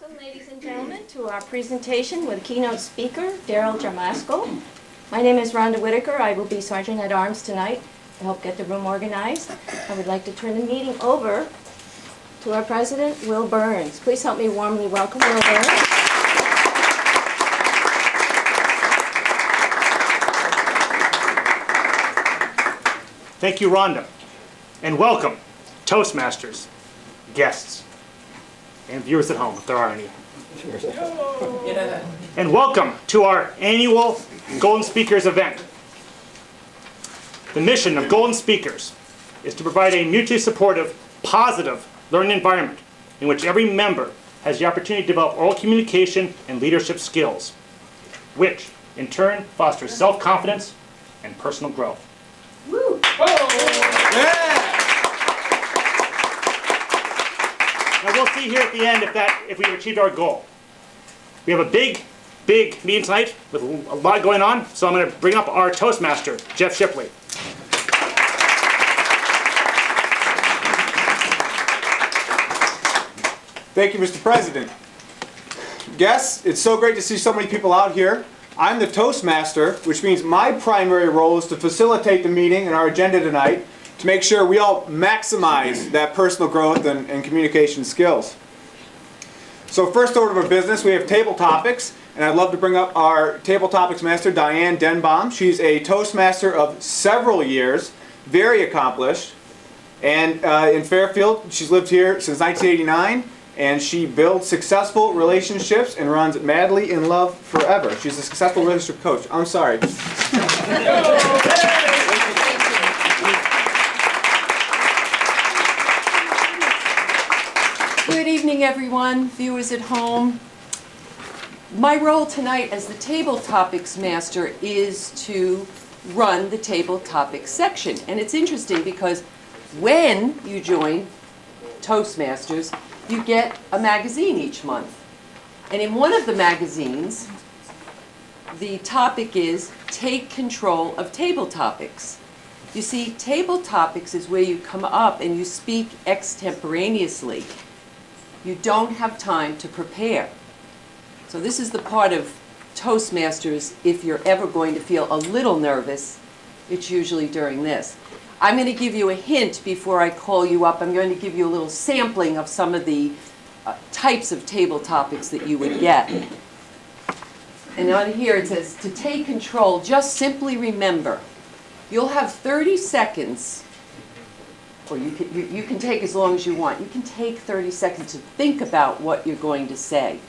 Welcome, ladies and gentlemen, to our presentation with keynote speaker, Daryl Jamasco. My name is Rhonda Whitaker. I will be Sergeant at Arms tonight to help get the room organized. I would like to turn the meeting over to our President, Will Burns. Please help me warmly welcome Will Burns. Thank you, Rhonda, and welcome, Toastmasters, guests, and viewers at home, if there are any. And welcome to our annual Golden Speakers event. The mission of Golden Speakers is to provide a mutually supportive, positive learning environment in which every member has the opportunity to develop oral communication and leadership skills, which, in turn, fosters self-confidence and personal growth. Woo. Now we'll see here at the end if we've achieved our goal. We have a big meeting tonight with a lot going on, so I'm going to bring up our Toastmaster, Jeff Shipley. Thank you, Mr. President. Guests, it's so great to see so many people out here. I'm the Toastmaster, which means my primary role is to facilitate the meeting and our agenda tonight to make sure we all maximize that personal growth and communication skills. So first order of business, we have table topics, and I'd love to bring up our table topics master, Diane Denbaum. She's a Toastmaster of several years, very accomplished, and in Fairfield, she's lived here since 1989. And she builds successful relationships and runs madly in love forever. She's a successful relationship coach. I'm sorry. Good evening, everyone, viewers at home. My role tonight as the Table Topics Master is to run the Table Topics section. And it's interesting because when you join Toastmasters, you get a magazine each month. And in one of the magazines, the topic is Take Control of Table Topics. You see, Table Topics is where you come up and you speak extemporaneously. You don't have time to prepare. So this is the part of Toastmasters, if you're ever going to feel a little nervous, it's usually during this. I'm going to give you a hint before I call you up. I'm going to give you a little sampling of some of the types of table topics that you would get. And on here it says, to take control, just simply remember, you'll have 30 seconds, or you can take as long as you want. You can take 30 seconds to think about what you're going to say.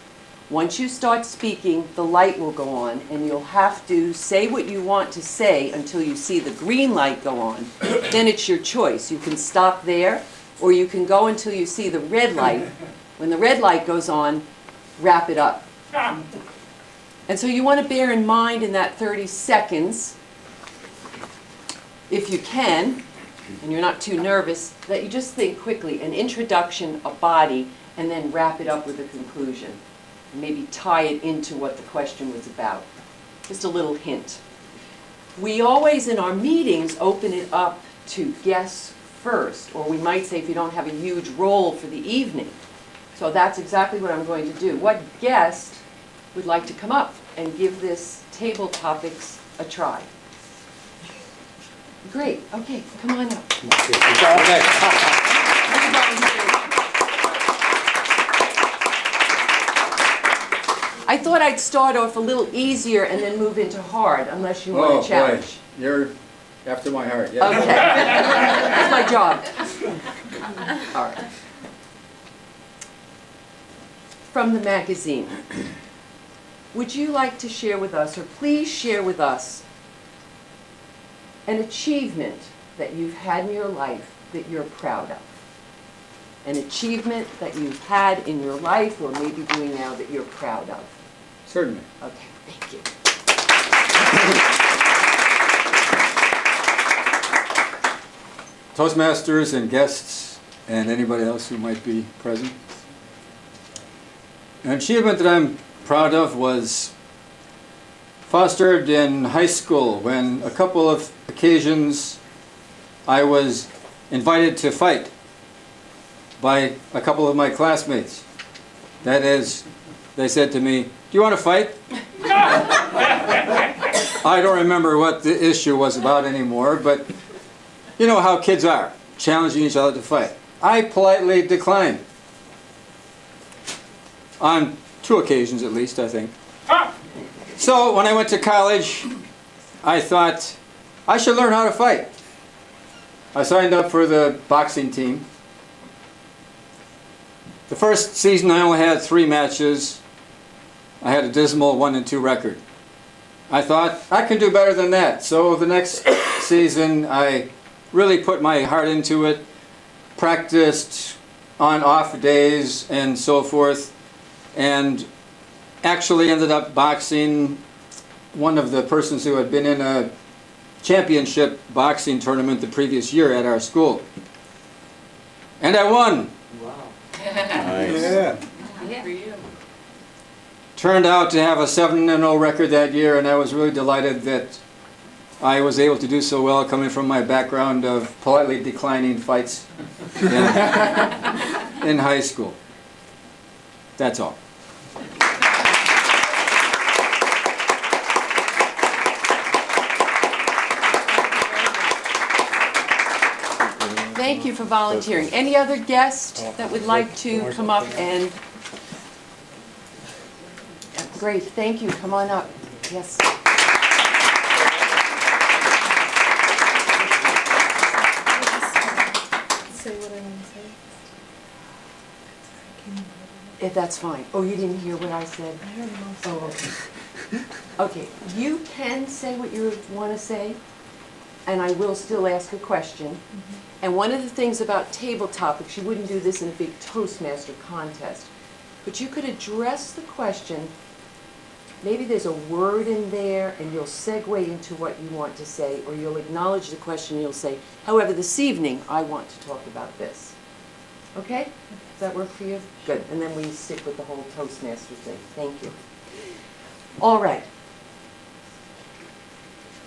Once you start speaking, the light will go on, and you'll have to say what you want to say until you see the green light go on. Then it's your choice. You can stop there, or you can go until you see the red light. When the red light goes on, wrap it up. And so you want to bear in mind in that 30 seconds, if you can, and you're not too nervous, that you just think quickly, an introduction, a body, and then wrap it up with a conclusion. Maybe tie it into what the question was about. Just a little hint. We always, in our meetings, open it up to guests first, or we might say if you don't have a huge role for the evening. So that's exactly what I'm going to do. What guest would like to come up and give this table topics a try? Great. Okay, come on up. I thought I'd start off a little easier and then move into hard, unless you want a challenge. Boy, you're after my heart. Yeah. Okay. That's my job. All right. From the magazine. Would you like to share with us, or please share with us, an achievement that you've had in your life that you're proud of? An achievement that you've had in your life, or maybe doing now, that you're proud of? Certainly. Okay, thank you. Toastmasters and guests and anybody else who might be present. An achievement that I'm proud of was fostered in high school when a couple of occasions I was invited to fight by a couple of my classmates. That is, they said to me, "Do you want to fight?" I don't remember what the issue was about anymore, but you know how kids are, challenging each other to fight. I politely declined. On 2 occasions at least, I think. So when I went to college, I thought I should learn how to fight. I signed up for the boxing team. The first season I only had 3 matches. I had a dismal 1-2 record. I thought I can do better than that. So the next season I really put my heart into it, practiced on off days and so forth, and actually ended up boxing one of the persons who had been in a championship boxing tournament the previous year at our school. And I won. Yeah. Turned out to have a 7-0 record that year, and I was really delighted that I was able to do so well, coming from my background of politely declining fights in high school. That's all. Thank you for volunteering. Any other guests that would like to come up and... Great, thank you. Come on up. Yes. Say what I want to say. If that's fine. Oh, you didn't hear what I said? I heard most Oh, of okay. Okay, you can say what you want to say, and I will still ask a question. And one of the things about table topics, you wouldn't do this in a big Toastmaster contest, but you could address the question. Maybe there's a word in there, and you'll segue into what you want to say, or you'll acknowledge the question, and you'll say, however, this evening, I want to talk about this. Okay? Does that work for you? Good. And then we stick with the whole Toastmaster thing. Thank you. All right.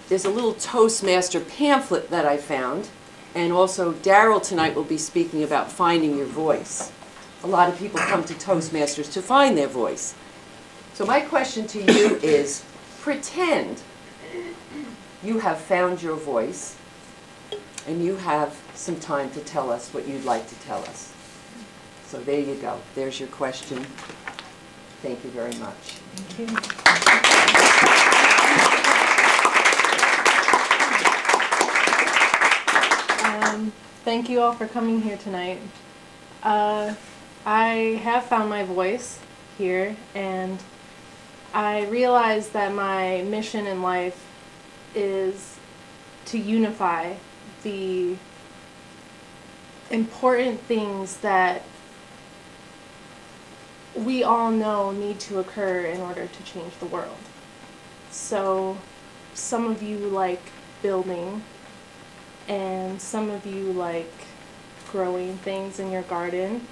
There's a little Toastmaster pamphlet that I found, and also Daryl tonight will be speaking about finding your voice. A lot of people come to Toastmasters to find their voice. So my question to you is, pretend you have found your voice and you have some time to tell us what you'd like to tell us. So there you go. There's your question. Thank you very much. Thank you. Thank you all for coming here tonight. I have found my voice here, and I realize that my mission in life is to unify the important things that we all know need to occur in order to change the world. So some of you like building, and some of you like growing things in your garden,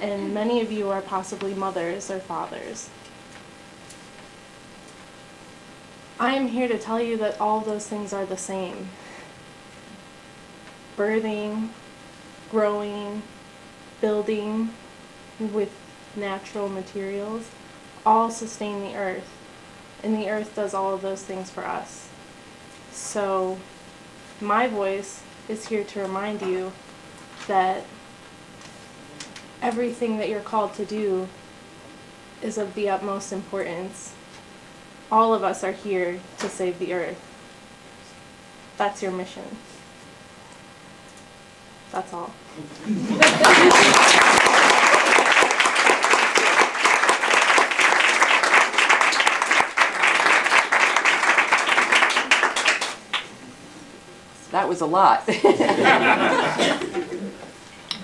and many of you are possibly mothers or fathers. I am here to tell you that all those things are the same. Birthing, growing, building with natural materials all sustain the earth, and the earth does all of those things for us. So my voice is here to remind you that everything that you're called to do is of the utmost importance. All of us are here to save the earth. That's your mission. That's all. That was a lot.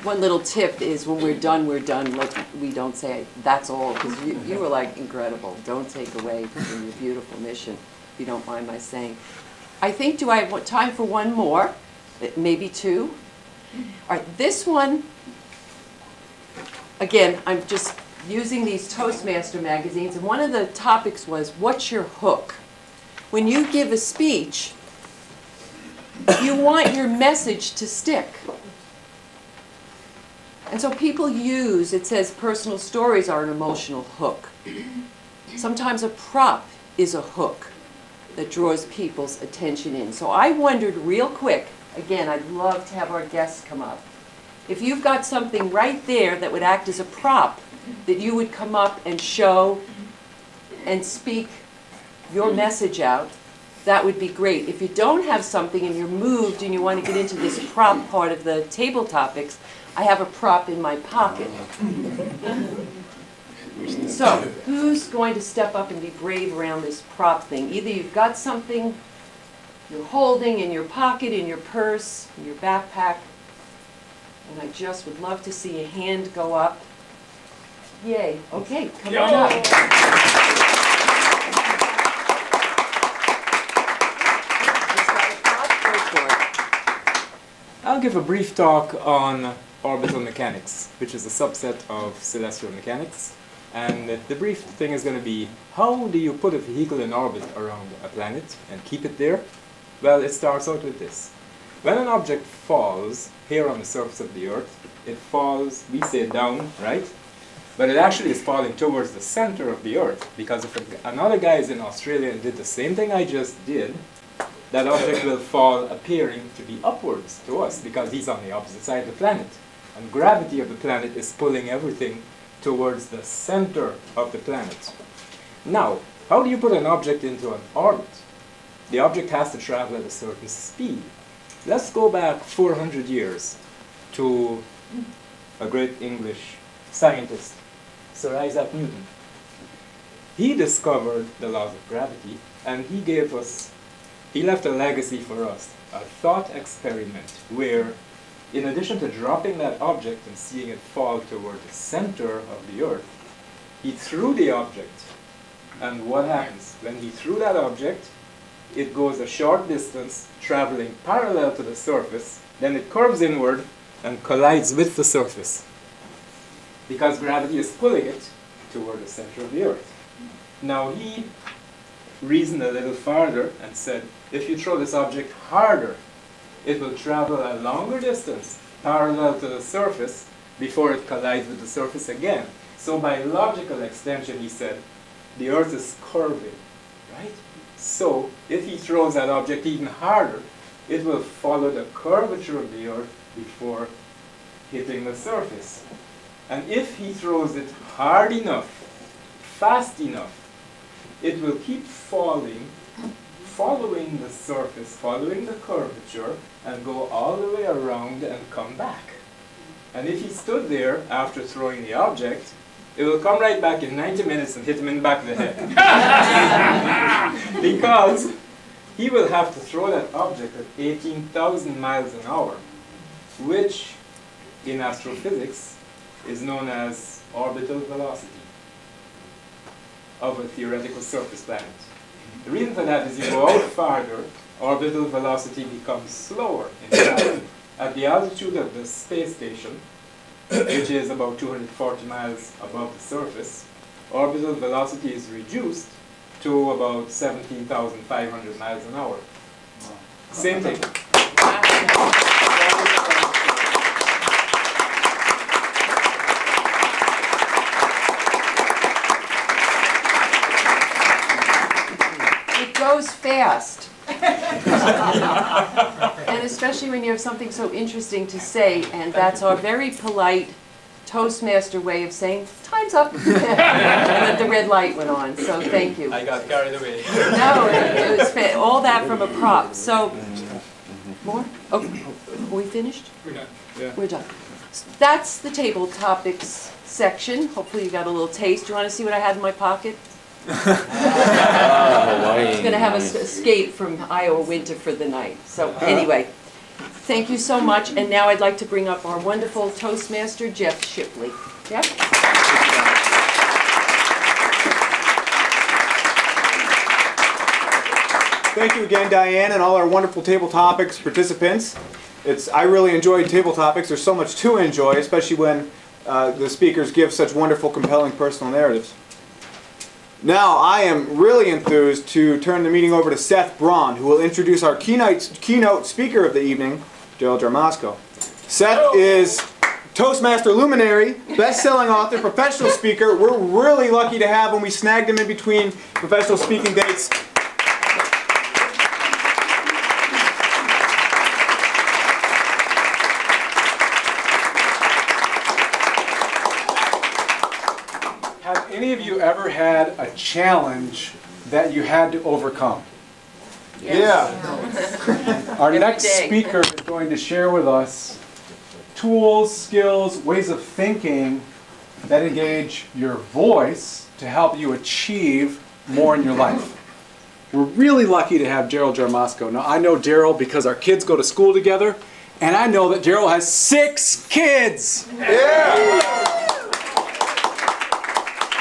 One little tip is when we're done, like we don't say, that's all, because you were like incredible. Don't take away from your beautiful mission, if you don't mind my saying. I think, do I have time for one more? Maybe 2? All right, this one, again, I'm just using these Toastmaster magazines, and one of the topics was, what's your hook? When you give a speech, you want your message to stick. And so people use, it says personal stories are an emotional hook. Sometimes a prop is a hook that draws people's attention in. So I wondered real quick, again, I'd love to have our guests come up. If you've got something right there that would act as a prop, that you would come up and show and speak your message out, that would be great. If you don't have something and you're moved and you want to get into this prop part of the table topics, I have a prop in my pocket. So, who's going to step up and be brave around this prop thing? Either you've got something you're holding in your pocket, in your purse, in your backpack, and I just would love to see a hand go up. Yay. Okay, come on up. I'll give a brief talk on orbital mechanics, which is a subset of celestial mechanics. And the brief thing is going to be, how do you put a vehicle in orbit around a planet and keep it there? Well, it starts out with this. When an object falls here on the surface of the Earth, it falls, we say down, right? But it actually is falling towards the center of the Earth, because if another guy is in Australia and did the same thing I just did, that object will fall appearing to be upwards to us because he's on the opposite side of the planet. And gravity of the planet is pulling everything towards the center of the planet. Now, how do you put an object into an orbit? The object has to travel at a certain speed. Let's go back 400 years to a great English scientist, Sir Isaac Newton. He discovered the laws of gravity, and he left a legacy for us, a thought experiment where, in addition to dropping that object and seeing it fall toward the center of the Earth, he threw the object. And what happens? When he threw that object, it goes a short distance, traveling parallel to the surface, then it curves inward and collides with the surface, because gravity is pulling it toward the center of the Earth. Now he reasoned a little farther and said, if you throw this object harder, it will travel a longer distance parallel to the surface before it collides with the surface again. So by logical extension, he said, the Earth is curving, right? So if he throws that object even harder, it will follow the curvature of the Earth before hitting the surface. And if he throws it hard enough, fast enough, it will keep falling, following the surface, following the curvature, and go all the way around and come back. And if he stood there after throwing the object, it will come right back in 90 minutes and hit him in the back of the head. Because he will have to throw that object at 18,000 miles an hour, which in astrophysics is known as orbital velocity of a theoretical surface planet. The reason for that is you go out farther, orbital velocity becomes slower in travel. At the altitude of the space station, which is about 240 miles above the surface, orbital velocity is reduced to about 17,500 miles an hour. Same thing. It goes fast. And especially when you have something so interesting to say, and that's our very polite Toastmaster way of saying, time's up. And then the red light went on, so thank you. I got carried away. No, it was all that from a prop. So, more? Okay, are we finished? We're done. Yeah. We're done. That's the table topics section. Hopefully you got a little taste. Do you want to see what I had in my pocket? I'm going to have us escape from Iowa winter for the night. So anyway, thank you so much. And now I'd like to bring up our wonderful Toastmaster, Jeff Shipley. Jeff? Thank you again, Diane, and all our wonderful Table Topics participants. I really enjoyed Table Topics. There's so much to enjoy, especially when the speakers give such wonderful, compelling personal narratives. Now, I am really enthused to turn the meeting over to Seth Braun, who will introduce our keynote speaker of the evening, Daryl Jarmasco. Seth is Toastmaster luminary, best-selling author, professional speaker. We're really lucky to have him. We snagged him in between professional speaking dates. Have any of you ever had a challenge that you had to overcome? Yeah. Our Every next day. speaker is going to share with us tools, skills, ways of thinking that engage your voice to help you achieve more in your life. We're really lucky to have Daryl Jarmosco. Now, I know Daryl because our kids go to school together, and I know that Daryl has 6 kids.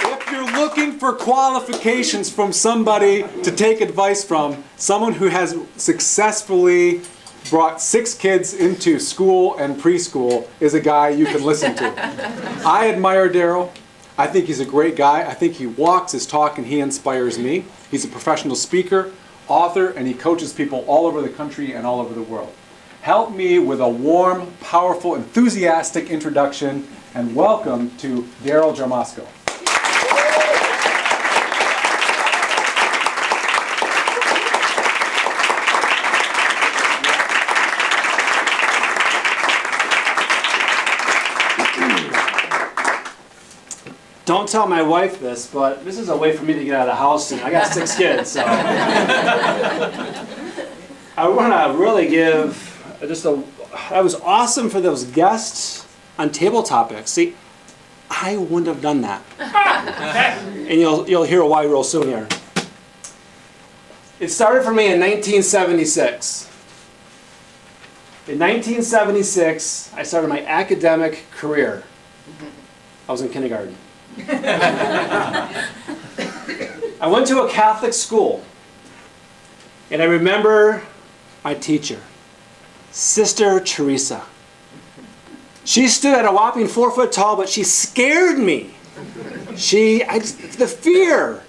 If you're looking for qualifications from somebody to take advice from, someone who has successfully brought 6 kids into school and preschool is a guy you can listen to. I admire Daryl. I think he's a great guy. I think he walks his talk and he inspires me. He's a professional speaker, author, and he coaches people all over the country and all over the world. Help me with a warm, powerful, enthusiastic introduction and welcome to Daryl Jarmosco. Don't tell my wife this, but this is a way for me to get out of the house, and I got 6 kids, so. I want to really give that was awesome for those guests on table topics. See, I wouldn't have done that. And you'll hear why real soon here. It started for me in 1976. In 1976, I started my academic career. I was in kindergarten. I went to a Catholic school, and I remember my teacher, Sister Teresa. She stood at a whopping 4 foot tall, but she scared me. The fear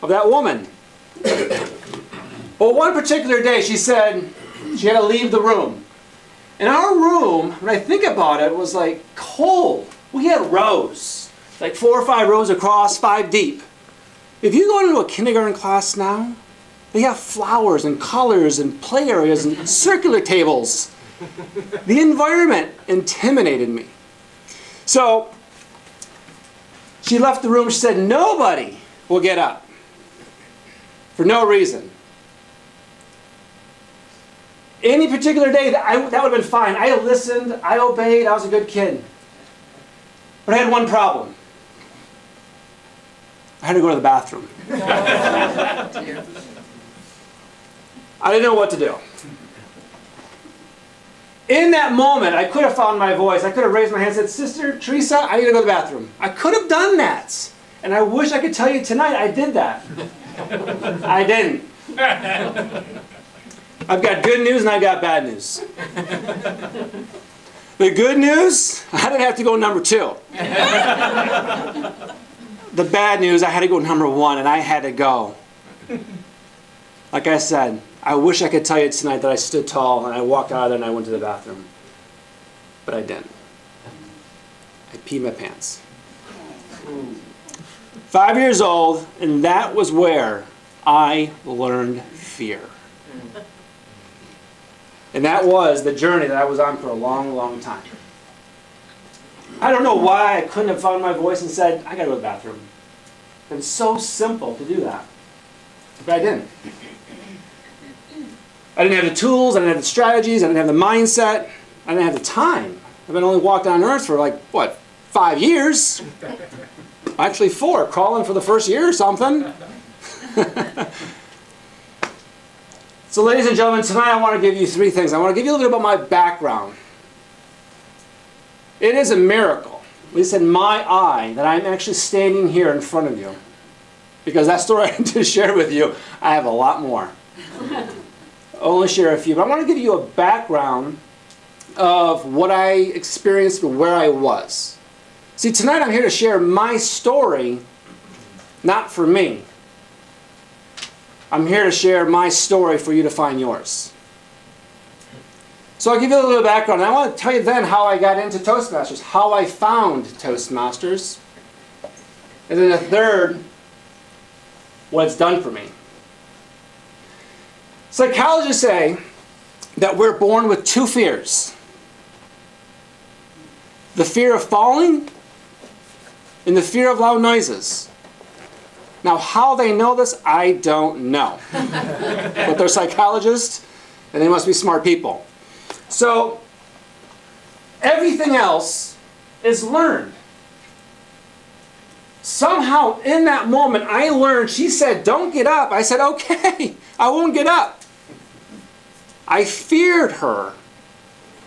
of that woman. Well, one particular day she said she had to leave the room. And our room, when I think about it, was like cold. We had rows. Like 4 or 5 rows across, 5 deep. If you go into a kindergarten class now, they have flowers and colors and play areas and circular tables. The environment intimidated me. So she left the room. She said, nobody will get up for no reason. Any particular day, that would have been fine. I listened, I obeyed, I was a good kid. But I had one problem. I had to go to the bathroom. I didn't know what to do. In that moment, I could have found my voice. I could have raised my hand and said, Sister Teresa, I need to go to the bathroom. I could have done that. And I wish I could tell you tonight I did that. I didn't. I've got good news and I've got bad news. The good news, I didn't have to go number 2. The bad news, I had to go number 1, and I had to go. Like I said, I wish I could tell you tonight that I stood tall and I walked out of there and I went to the bathroom. But I didn't. I peed my pants. 5 years old, and that was where I learned fear. And that was the journey that I was on for a long, long time. I don't know why I couldn't have found my voice and said, I gotta go to the bathroom. It's so simple to do that. But I didn't. I didn't have the tools, I didn't have the strategies, I didn't have the mindset, I didn't have the time. I've been only walked on earth for like, 5 years? Actually 4, crawling for the first year or something. So ladies and gentlemen, tonight I want to give you 3 things. I want to give you a little bit about my background. It is a miracle, at least in my eye, that I'm actually standing here in front of you. Because that story I just shared with you, I have a lot more. I'll only share a few, but I want to give you a background of what I experienced and where I was. See, tonight I'm here to share my story, not for me. I'm here to share my story for you to find yours. So I'll give you a little bit of background. I want to tell you then how I got into Toastmasters, how I found Toastmasters, and then the third, what it's done for me. Psychologists say that we're born with two fears. The fear of falling and the fear of loud noises. Now, how they know this, I don't know. But they're psychologists, and they must be smart people. So, everything else is learned. Somehow, in that moment, I learned, she said, don't get up. I said, okay, I won't get up. I feared her,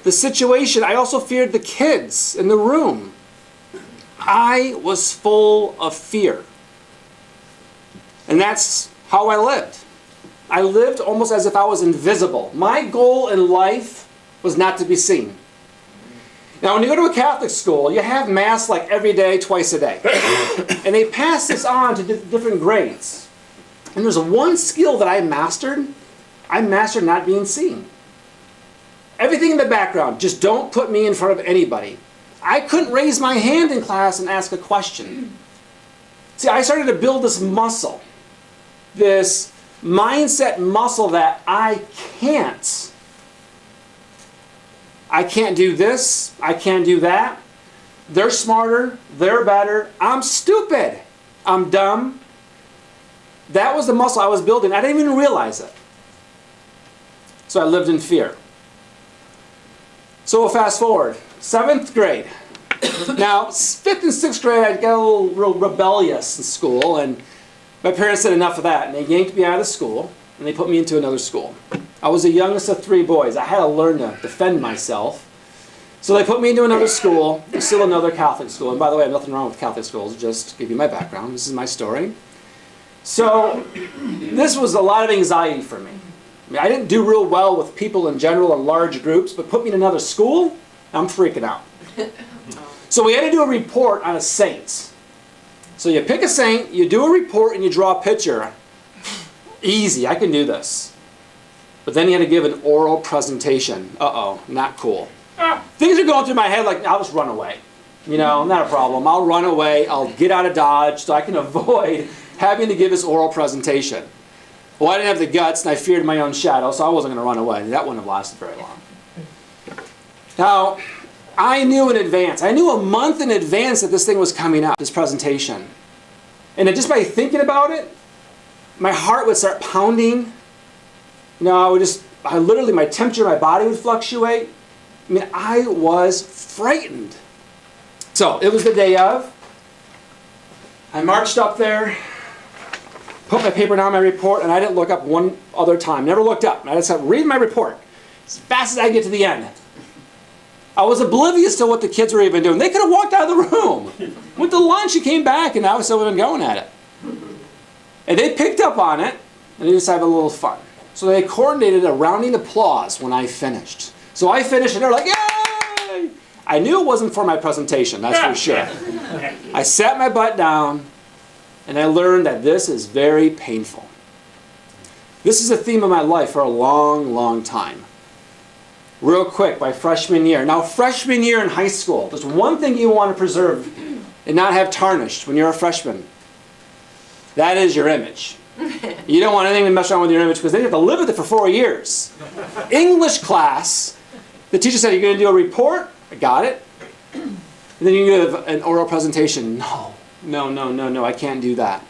the situation. I also feared the kids in the room. I was full of fear. And that's how I lived. I lived almost as if I was invisible. My goal in life was not to be seen. Now, when you go to a Catholic school, you have Mass like every day, twice a day. And they pass this on to different grades. And there's one skill that I mastered not being seen. Everything in the background, just don't put me in front of anybody. I couldn't raise my hand in class and ask a question. See, I started to build this muscle, this mindset muscle that I can't do this, I can't do that. They're smarter, they're better, I'm stupid, I'm dumb. That was the muscle I was building. I didn't even realize it. So I lived in fear. So we'll fast forward. 7th grade. Now, 5th and 6th grade, I got a little real rebellious in school, and my parents said enough of that, and they yanked me out of the school, and they put me into another school. I was the youngest of 3 boys. I had to learn to defend myself. So they put me into another school, still another Catholic school. And by the way, I have nothing wrong with Catholic schools, just to give you my background. This is my story. So this was a lot of anxiety for me. I mean, I didn't do real well with people in general in large groups, but put me in another school, I'm freaking out. So we had to do a report on a saint. So you pick a saint, you do a report, and you draw a picture. Easy, I can do this. But then you had to give an oral presentation. Uh-oh, not cool. Things are going through my head like, I'll just run away. You know, not a problem. I'll run away, I'll get out of Dodge so I can avoid having to give this oral presentation. Well, I didn't have the guts, and I feared my own shadow, so I wasn't going to run away. That wouldn't have lasted very long. Now, I knew in advance. I knew a month in advance that this thing was coming out, this presentation. And just by thinking about it, my heart would start pounding. You know, I literally, my temperature, my body would fluctuate. I mean, I was frightened. So, it was the day of. I marched up there, put my paper down, my report, and I didn't look up one other time. Never looked up. I just said, read my report as fast as I get to the end. I was oblivious to what the kids were even doing. They could have walked out of the room. Went to lunch, and came back, and I was still even going at it. And they picked up on it, and they decided to have a little fun. So they coordinated a rounding applause when I finished. So I finished, and they're like, yay! I knew it wasn't for my presentation, that's for sure. I sat my butt down, and I learned that this is very painful. This is a theme of my life for a long, long time. Real quick, by freshman year. Now, freshman year in high school, there's one thing you want to preserve and not have tarnished when you're a freshman. That is your image. You don't want anything to mess around with your image because then you have to live with it for 4 years. English class, the teacher said, you're going to do a report? I got it. And then you give an oral presentation. No, I can't do that.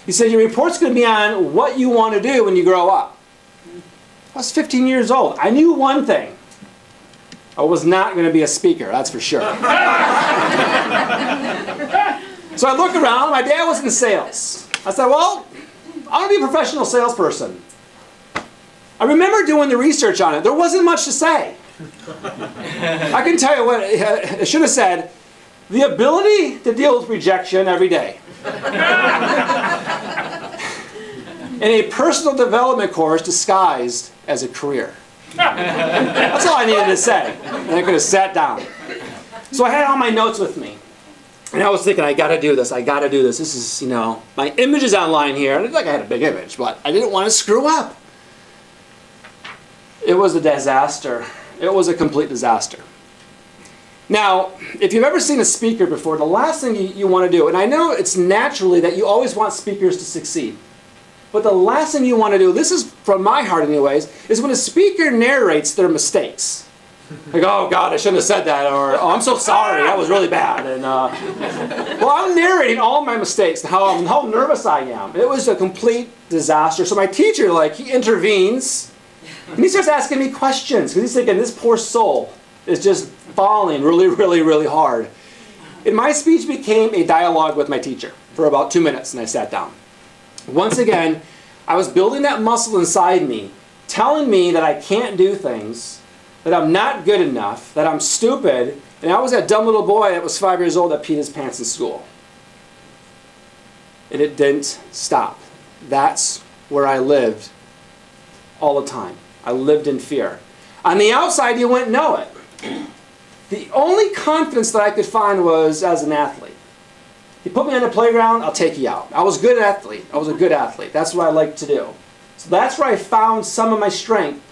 He said, your report's going to be on what you want to do when you grow up. I was 15 years old. I knew one thing. I was not going to be a speaker, that's for sure. So I look around, my dad was in sales. I said, well, I want to be a professional salesperson. I remember doing the research on it. There wasn't much to say. I can tell you what, it should have said, the ability to deal with rejection every day. In a personal development course disguised as a career. That's all I needed to say. And I could have sat down. So I had all my notes with me. And I was thinking, I got to do this. This is, you know, my image is online here. It's like I had a big image, but I didn't want to screw up. It was a disaster. It was a complete disaster. Now, if you've ever seen a speaker before, the last thing you want to do, and I know it's naturally that you always want speakers to succeed, but the last thing you want to do, this is from my heart anyways, is when a speaker narrates their mistakes. Like, oh God, I shouldn't have said that, or oh, I'm so sorry, that was really bad. And well, I'm narrating all my mistakes and how nervous I am. It was a complete disaster. So my teacher, like, he intervenes, and he starts asking me questions, because he's thinking, this poor soul is just falling really, really, really hard. And my speech became a dialogue with my teacher for about 2 minutes, and I sat down. Once again, I was building that muscle inside me, telling me that I can't do things, that I'm not good enough, that I'm stupid, and I was that dumb little boy that was 5 years old that peed his pants in school. And it didn't stop. That's where I lived all the time. I lived in fear. On the outside, you wouldn't know it. The only confidence that I could find was as an athlete. You put me on the playground, I'll take you out. I was a good athlete. I was a good athlete. That's what I liked to do. So that's where I found some of my strength.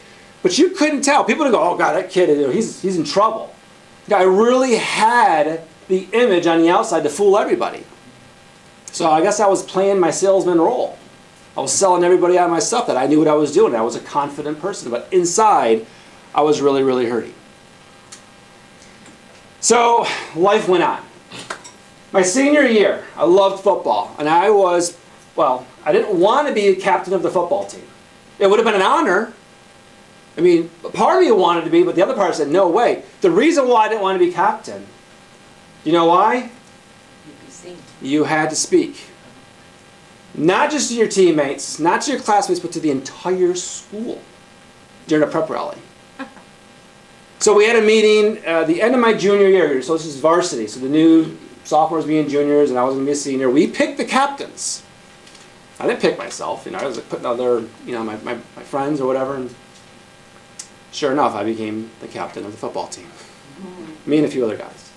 But you couldn't tell. People would go, oh God, that kid, he's in trouble. I really had the image on the outside to fool everybody. So I guess I was playing my salesman role. I was selling everybody on my stuff that I knew what I was doing. I was a confident person. But inside, I was really, really hurting. So life went on. My senior year, I loved football. And I was, well, I didn't want to be a captain of the football team. It would have been an honor. I mean, part of me wanted to be, but the other part said, no way. The reason why I didn't want to be captain, you know why? You had to speak. Not just to your teammates, not to your classmates, but to the entire school during a prep rally. So we had a meeting the end of my junior year. So this is varsity. So the new sophomores being juniors, and I was going to be a senior. We picked the captains. I didn't pick myself. I was putting other, my friends or whatever. And sure enough, I became the captain of the football team. Me and a few other guys.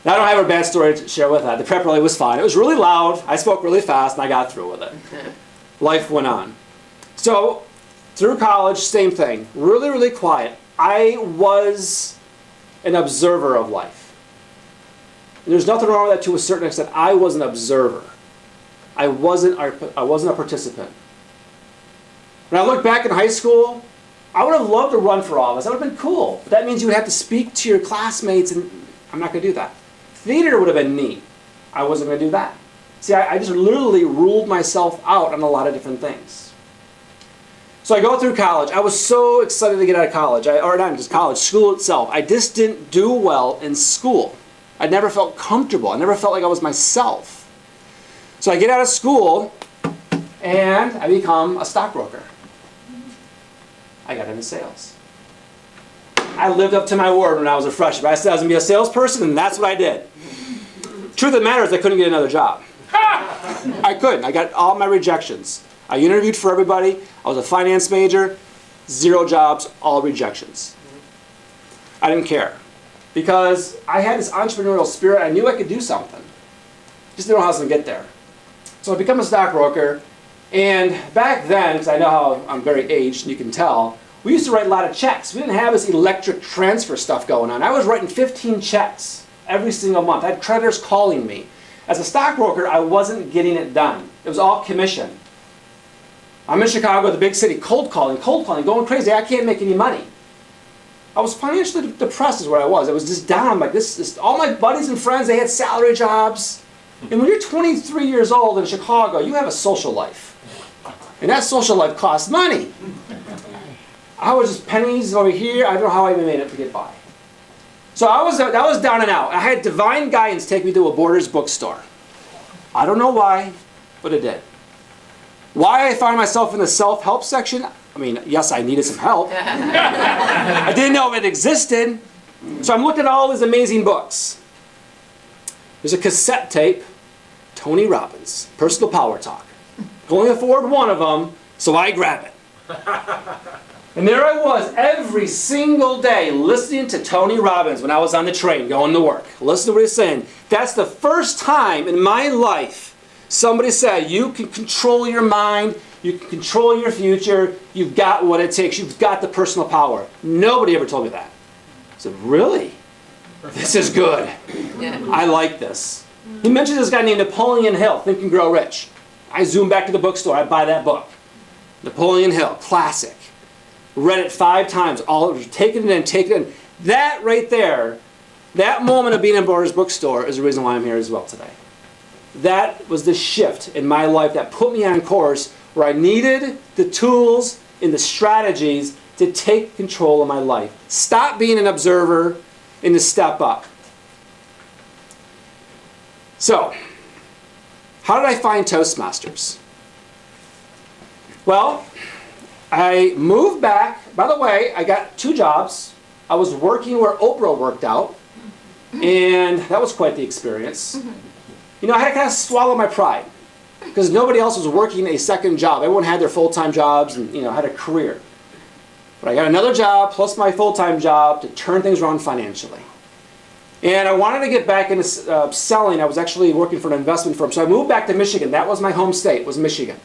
Now, I don't have a bad story to share with that. The prep rally was fine. It was really loud. I spoke really fast, and I got through with it. Life went on. So through college, same thing. Really, really quiet. I was an observer of life. And there's nothing wrong with that to a certain extent. I was an observer. I wasn't a participant. When I look back in high school, I would have loved to run for office. That would have been cool. But that means you would have to speak to your classmates, and I'm not going to do that. Theater would have been neat. I wasn't going to do that. See, I just literally ruled myself out on a lot of different things. So I go through college. I was so excited to get out of college. Or not just college, school itself. I just didn't do well in school. I never felt comfortable. I never felt like I was myself. So I get out of school, and I become a stockbroker. I got into sales. I lived up to my word when I was a freshman. I said I was going to be a salesperson, and that's what I did. Truth of the matter is I couldn't get another job. I couldn't. I got all my rejections. I interviewed for everybody. I was a finance major. 0 jobs, all rejections. I didn't care. Because I had this entrepreneurial spirit. I knew I could do something. Just didn't know how I was going to get there. So I become a stockbroker. And back then, because I know how I'm very aged, and you can tell, we used to write a lot of checks. We didn't have this electric transfer stuff going on. I was writing 15 checks every single month. I had creditors calling me. As a stockbroker, I wasn't getting it done. It was all commission. I'm in Chicago, the big city, cold calling, going crazy. I can't make any money. I was financially depressed is where I was. I was just down. I'm like, this, all my buddies and friends, they had salary jobs. And when you're 23 years old in Chicago, you have a social life. And that social life costs money. I was just pennies over here. I don't know how I even made it to get by. So I was down and out. I had divine guidance take me to a Borders bookstore. I don't know why, but it did. Why I found myself in the self-help section? I mean, yes, I needed some help. I didn't know it existed. So I'm looking at all these amazing books. There's a cassette tape, Tony Robbins, Personal Power Talk. Can only afford one of them, so I grab it. And there I was every single day listening to Tony Robbins when I was on the train going to work. Listen to what he's saying. That's the first time in my life somebody said, you can control your mind, You can control your future. You've got what it takes. You've got the personal power. Nobody ever told me that. I said, really? This is good. I like this. He mentioned this guy named Napoleon Hill, Think and Grow Rich. I zoom back to the bookstore. I buy that book. Napoleon Hill, classic. Read it 5 times. Taken it in, taken it in. That right there, that moment of being in Borders Bookstore is the reason why I'm here as well today. That was the shift in my life that put me on course where I needed the tools and the strategies to take control of my life. Stop being an observer and to step up. So, how did I find Toastmasters? Well, I moved back. By the way, I got 2 jobs. I was working where Oprah worked out, and that was quite the experience. You know, I had to kind of swallow my pride because nobody else was working a second job. Everyone had their full-time jobs and, you know, had a career. But I got another job plus my full-time job to turn things around financially. And I wanted to get back into selling. I was actually working for an investment firm. So I moved back to Michigan. That was my home state, was Michigan.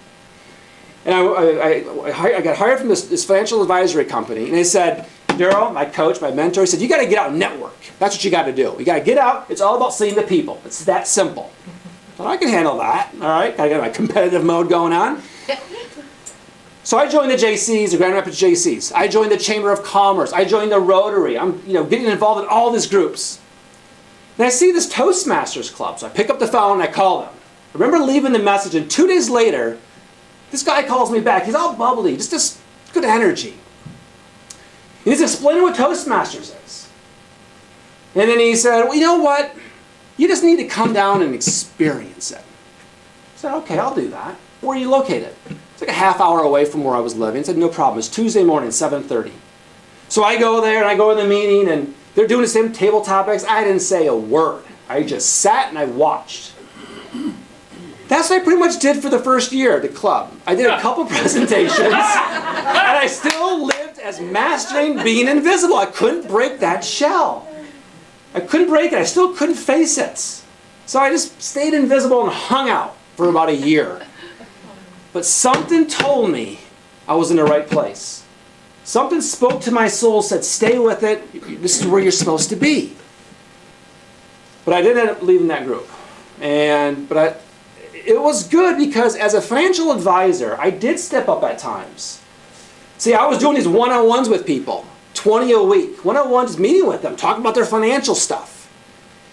And I got hired from this financial advisory company. And they said, Daryl, my coach, my mentor, he said, you got to get out and network. That's what you got to do. You got to get out. It's all about seeing the people. It's that simple. But I can handle that. All right. Got to get my competitive mode going on. So I joined the JCs, the Grand Rapids JCs. I joined the Chamber of Commerce. I joined the Rotary. I'm getting involved in all these groups. And I see this Toastmasters club. So I pick up the phone and I call them. I remember leaving the message, and 2 days later, this guy calls me back. He's all bubbly, just good energy. And he's explaining what Toastmasters is. And then he said, well, you know what? You just need to come down and experience it. I said, okay, I'll do that. Where are you located? It's like a half hour away from where I was living. I said, no problem. It's Tuesday morning, 7:30. So I go there and I go to the meeting and they're doing the same table topics. I didn't say a word. I just sat and I watched. That's what I pretty much did for the first year at the club. I did a couple presentations and I still lived as mastering being invisible. I couldn't break that shell. I couldn't break it. I still couldn't face it. So I just stayed invisible and hung out for about a year. But something told me I was in the right place. Something spoke to my soul, said, stay with it. This is where you're supposed to be. But I did end up leaving that group. It was good because as a financial advisor, I did step up at times. See, I was doing these one-on-ones with people, 20 a week. One-on-ones, meeting with them, talking about their financial stuff.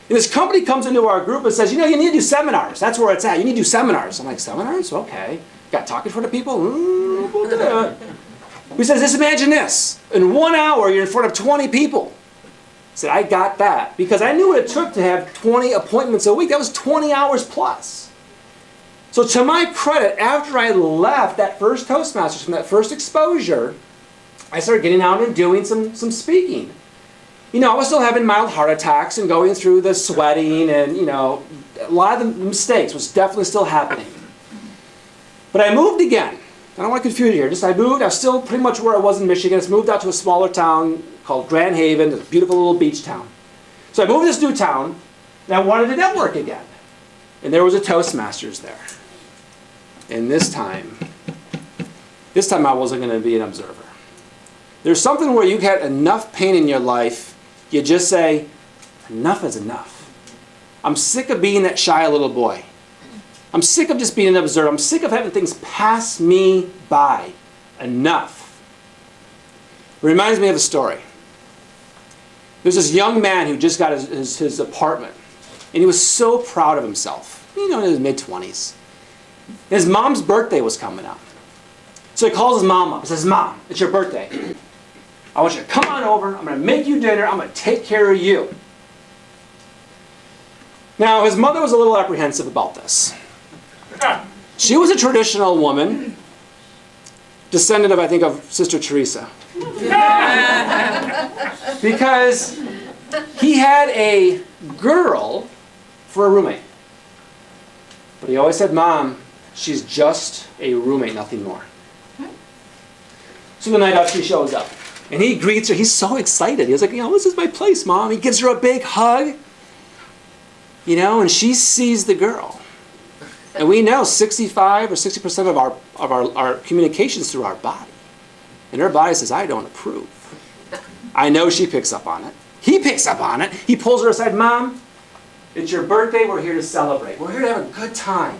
And this company comes into our group and says, you need to do seminars. That's where it's at. You need to do seminars. I'm like, seminars? Okay. Got talking for the people? We'll do it. He says, just imagine this. In 1 hour, you're in front of 20 people. I said, I got that. Because I knew what it took to have 20 appointments a week. That was 20 hours plus. So to my credit, after I left that first Toastmasters, from that first exposure, I started getting out and doing some speaking. I was still having mild heart attacks and going through the sweating and, a lot of the mistakes was definitely still happening. But I moved again. I don't want to confuse you here. I moved. I was still pretty much where I was in Michigan. I just moved out to a smaller town called Grand Haven, a beautiful little beach town. So I moved to this new town, and I wanted to network again. And there was a Toastmasters there. And this time I wasn't going to be an observer. There's something where you get enough pain in your life, you just say, enough is enough. I'm sick of being that shy little boy. I'm sick of just being an observer. I'm sick of having things pass me by. Enough. It reminds me of a story. There's this young man who just got his apartment. And he was so proud of himself. In his mid-20s. His mom's birthday was coming up. So he calls his mom up. He says, Mom, it's your birthday. I want you to come on over. I'm going to make you dinner. I'm going to take care of you. Now, his mother was a little apprehensive about this. She was a traditional woman, descendant of, I think, of Sister Teresa. Because he had a girl for a roommate. But he always said, Mom, she's just a roommate, nothing more. So the night out, she shows up. And he greets her. He's so excited. He's like, this is my place, Mom. He gives her a big hug. And she sees the girl. And we know 65 or 60% of our communications through our body. And her body says, I don't approve. I know she picks up on it. He picks up on it. He pulls her aside, Mom, it's your birthday. We're here to celebrate. We're here to have a good time.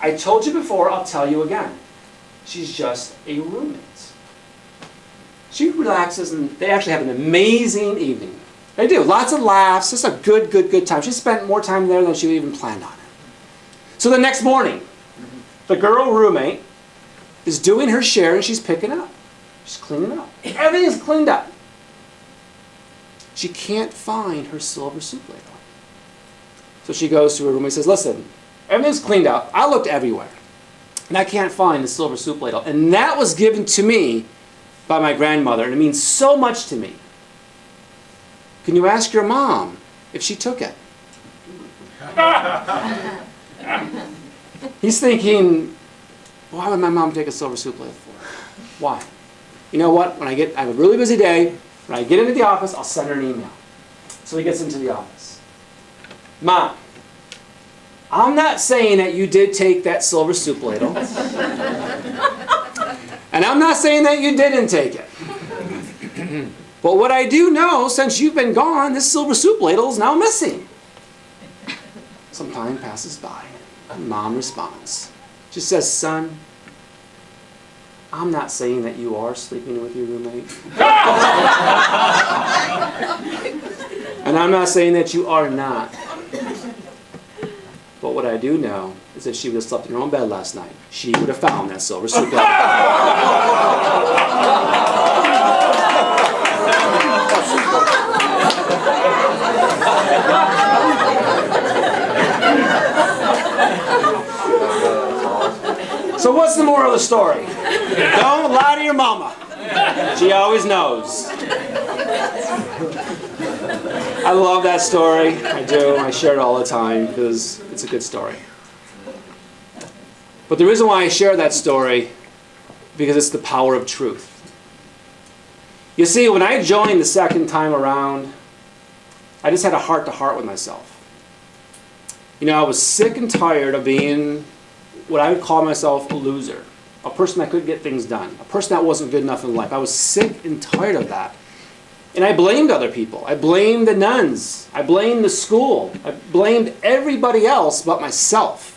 I told you before, I'll tell you again. She's just a roommate. She relaxes and they actually have an amazing evening. They do. Lots of laughs. Just a good time. She spent more time there than she even planned on it. So the next morning, the girl roommate is doing her share and she's picking up. She's cleaning up. Everything's cleaned up. She can't find her silver soup ladle. So she goes to her roommate and says, listen, everything's cleaned up. I looked everywhere. And I can't find the silver soup ladle. And that was given to me by my grandmother. And it means so much to me. Can you ask your mom if she took it? He's thinking, why would my mom take a silver soup ladle for? Why? You know what? I have a really busy day. When I get into the office, I'll send her an email. So he gets into the office. Mom, I'm not saying that you did take that silver soup ladle. And I'm not saying that you didn't take it. But what I do know, since you've been gone, this silver soup ladle is now missing. Some time passes by. And Mom responds. She says, son, I'm not saying that you are sleeping with your roommate. And I'm not saying that you are not. But what I do know is that she would have slept in her own bed last night. She would have found that silver soup ladle. So what's the moral of the story? Don't lie to your mama. She always knows. I love that story. I do. I share it all the time because it's a good story. But the reason why I share that story, because it's the power of truth. You see, when I joined the second time around, I just had a heart-to-heart with myself. You know, I was sick and tired of being what I would call myself a loser, a person that couldn't get things done, a person that wasn't good enough in life. I was sick and tired of that. And I blamed other people. I blamed the nuns. I blamed the school. I blamed everybody else but myself.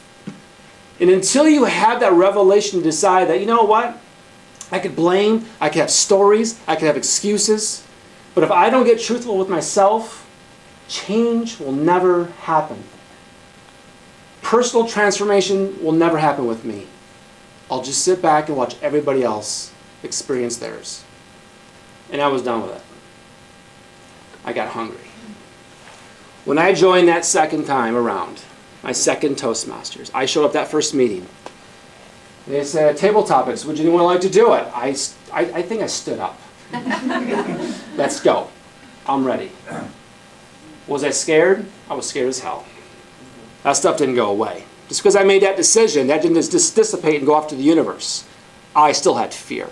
And until you have that revelation to decide that, you know what? I could blame, I could have stories, I could have excuses. But if I don't get truthful with myself, change will never happen. Personal transformation will never happen with me. I'll just sit back and watch everybody else experience theirs. And I was done with it. I got hungry. When I joined that second time around, my second Toastmasters, I showed up that first meeting. They said, table topics, would anyone like to do it? I think I stood up. Let's go. I'm ready. Was I scared? I was scared as hell. That stuff didn't go away. Just because I made that decision, that didn't just dissipate and go off to the universe. I still had fear.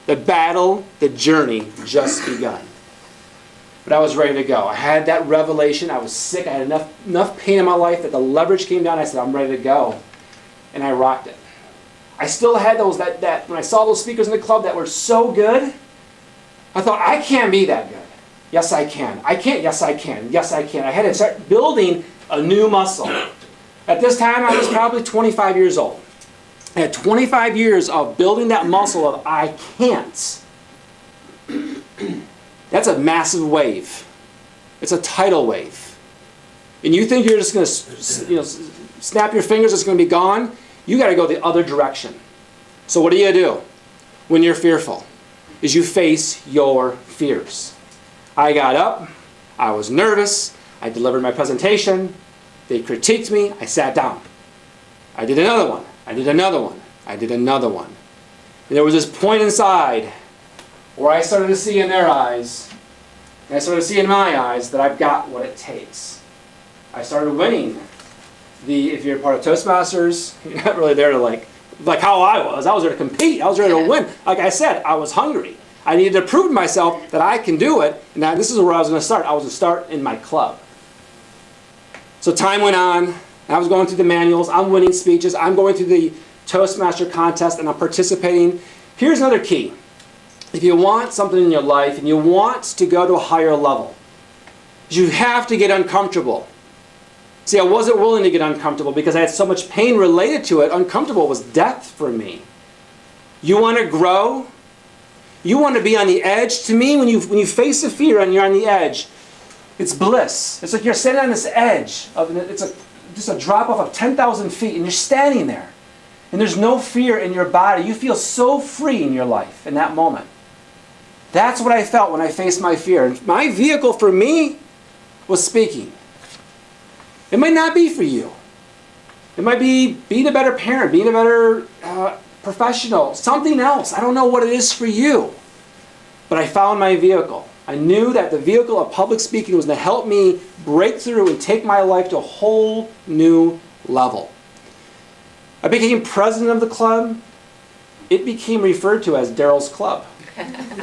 The battle, the journey just begun. But I was ready to go. I had that revelation. I was sick. I had enough pain in my life that the leverage came down. I said, I'm ready to go. And I rocked it. I still had those, that when I saw those speakers in the club that were so good, I thought, I can't be that good. Yes, I can. I can't. Yes, I can. Yes, I can. I had to start building a new muscle. At this time, I was probably 25 years old. I had 25 years of building that muscle of I can't. That's a massive wave. It's a tidal wave. And you think you're just going to snap your fingers, it's going to be gone? You got to go the other direction. So what do? When you're fearful? Is you face your fears. I got up. I was nervous. I delivered my presentation. They critiqued me. I sat down. I did another one. I did another one. I did another one. And there was this point inside where I started to see in their eyes, and I started to see in my eyes that I've got what it takes. I started winning. If you're part of Toastmasters, you're not really there to like how I was. I was there to compete. I was there to win. Like I said, I was hungry. I needed to prove to myself that I can do it. And that this is where I was going to start. I was going to start in my club. So time went on, and And I was going through the manuals, I'm winning speeches, I'm going through the Toastmaster contest, and I'm participating. Here's another key. If you want something in your life and you want to go to a higher level, you have to get uncomfortable. See, I wasn't willing to get uncomfortable because I had so much pain related to it. Uncomfortable was death for me. You want to grow? You want to be on the edge? To me, when you face a fear and you're on the edge, it's bliss. It's like you're standing on this edge. It's just a drop off of 10,000 feet, and you're standing there. And there's no fear in your body. You feel so free in your life in that moment. That's what I felt when I faced my fear. And my vehicle for me was speaking. It might not be for you. It might be being a better parent, being a better professional, something else. I don't know what it is for you. But I found my vehicle. I knew that the vehicle of public speaking was going to help me break through and take my life to a whole new level. I became president of the club. It became referred to as Daryl's Club.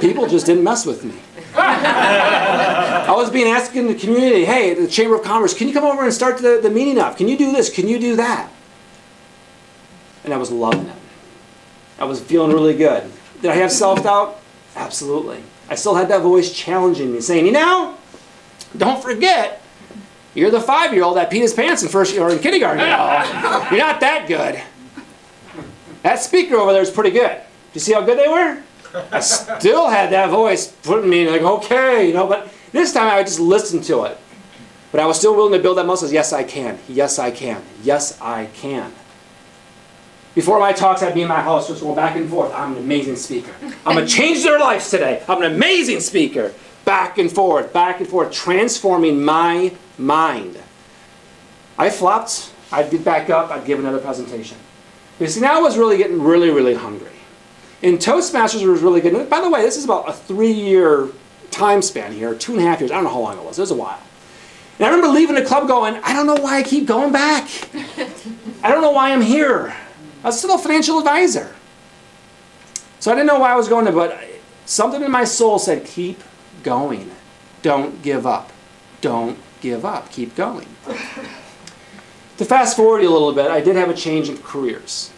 People just didn't mess with me. I was being asked in the community, hey, the Chamber of Commerce, can you come over and start the meeting up? Can you do this? Can you do that? And I was loving it. I was feeling really good. Did I have self-doubt? Absolutely. I still had that voice challenging me, saying, you know, don't forget, you're the 5-year-old that peed his pants in first or in kindergarten. You know. You're not that good. That speaker over there is pretty good. Do you see how good they were? I still had that voice putting me like, okay, you know, but this time I just listened to it. But I was still willing to build that muscle. Yes, I can. Yes, I can. Yes, I can. Before my talks, I'd be in my house just going back and forth. I'm an amazing speaker. I'm going to change their lives today. I'm an amazing speaker. Back and forth, transforming my mind. I flopped. I'd get back up. I'd give another presentation. You see, now I was really getting really hungry. And Toastmasters was really good. And by the way, this is about a 3-year time span here, 2.5 years. I don't know how long it was. It was a while. And I remember leaving the club going, I don't know why I keep going back. I don't know why I'm here. I was still a financial advisor. So I didn't know why I was going there, but something in my soul said, keep going. Don't give up. Don't give up. Keep going. To fast forward a little bit, I did have a change in careers.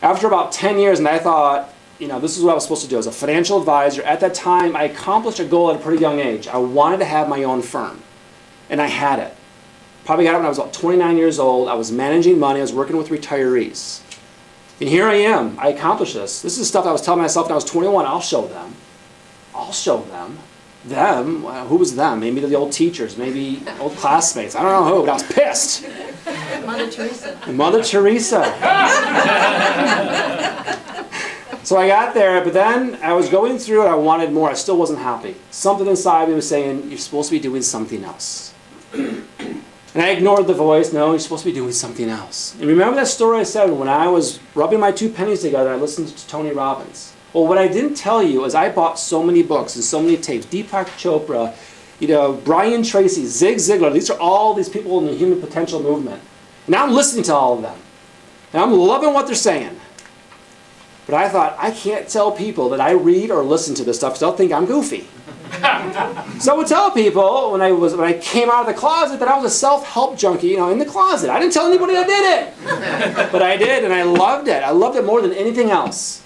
After about 10 years, and I thought, you know, this is what I was supposed to do as a financial advisor. At that time, I accomplished a goal at a pretty young age. I wanted to have my own firm, and I had it. Probably got it when I was about 29 years old. I was managing money. I was working with retirees. And here I am. I accomplished this. This is stuff I was telling myself when I was 21. I'll show them. I'll show them. Them? Who was them? Maybe the old teachers. Maybe old classmates. I don't know who, but I was pissed. Mother Teresa. Mother Teresa. So I got there, but then I was going through it. I wanted more. I still wasn't happy. Something inside me was saying, you're supposed to be doing something else. And I ignored the voice. No, you're supposed to be doing something else. And remember that story I said when I was rubbing my 2 pennies together, I listened to Tony Robbins. Well, what I didn't tell you is I bought so many books and so many tapes. Deepak Chopra, you know, Brian Tracy, Zig Ziglar. These are all these people in the human potential movement. And I'm listening to all of them. And I'm loving what they're saying. But I thought, I can't tell people that I read or listen to this stuff because they'll think I'm goofy. So I would tell people when I came out of the closet that I was a self-help junkie, you know, in the closet. I didn't tell anybody I did it. But I did, and I loved it. I loved it more than anything else.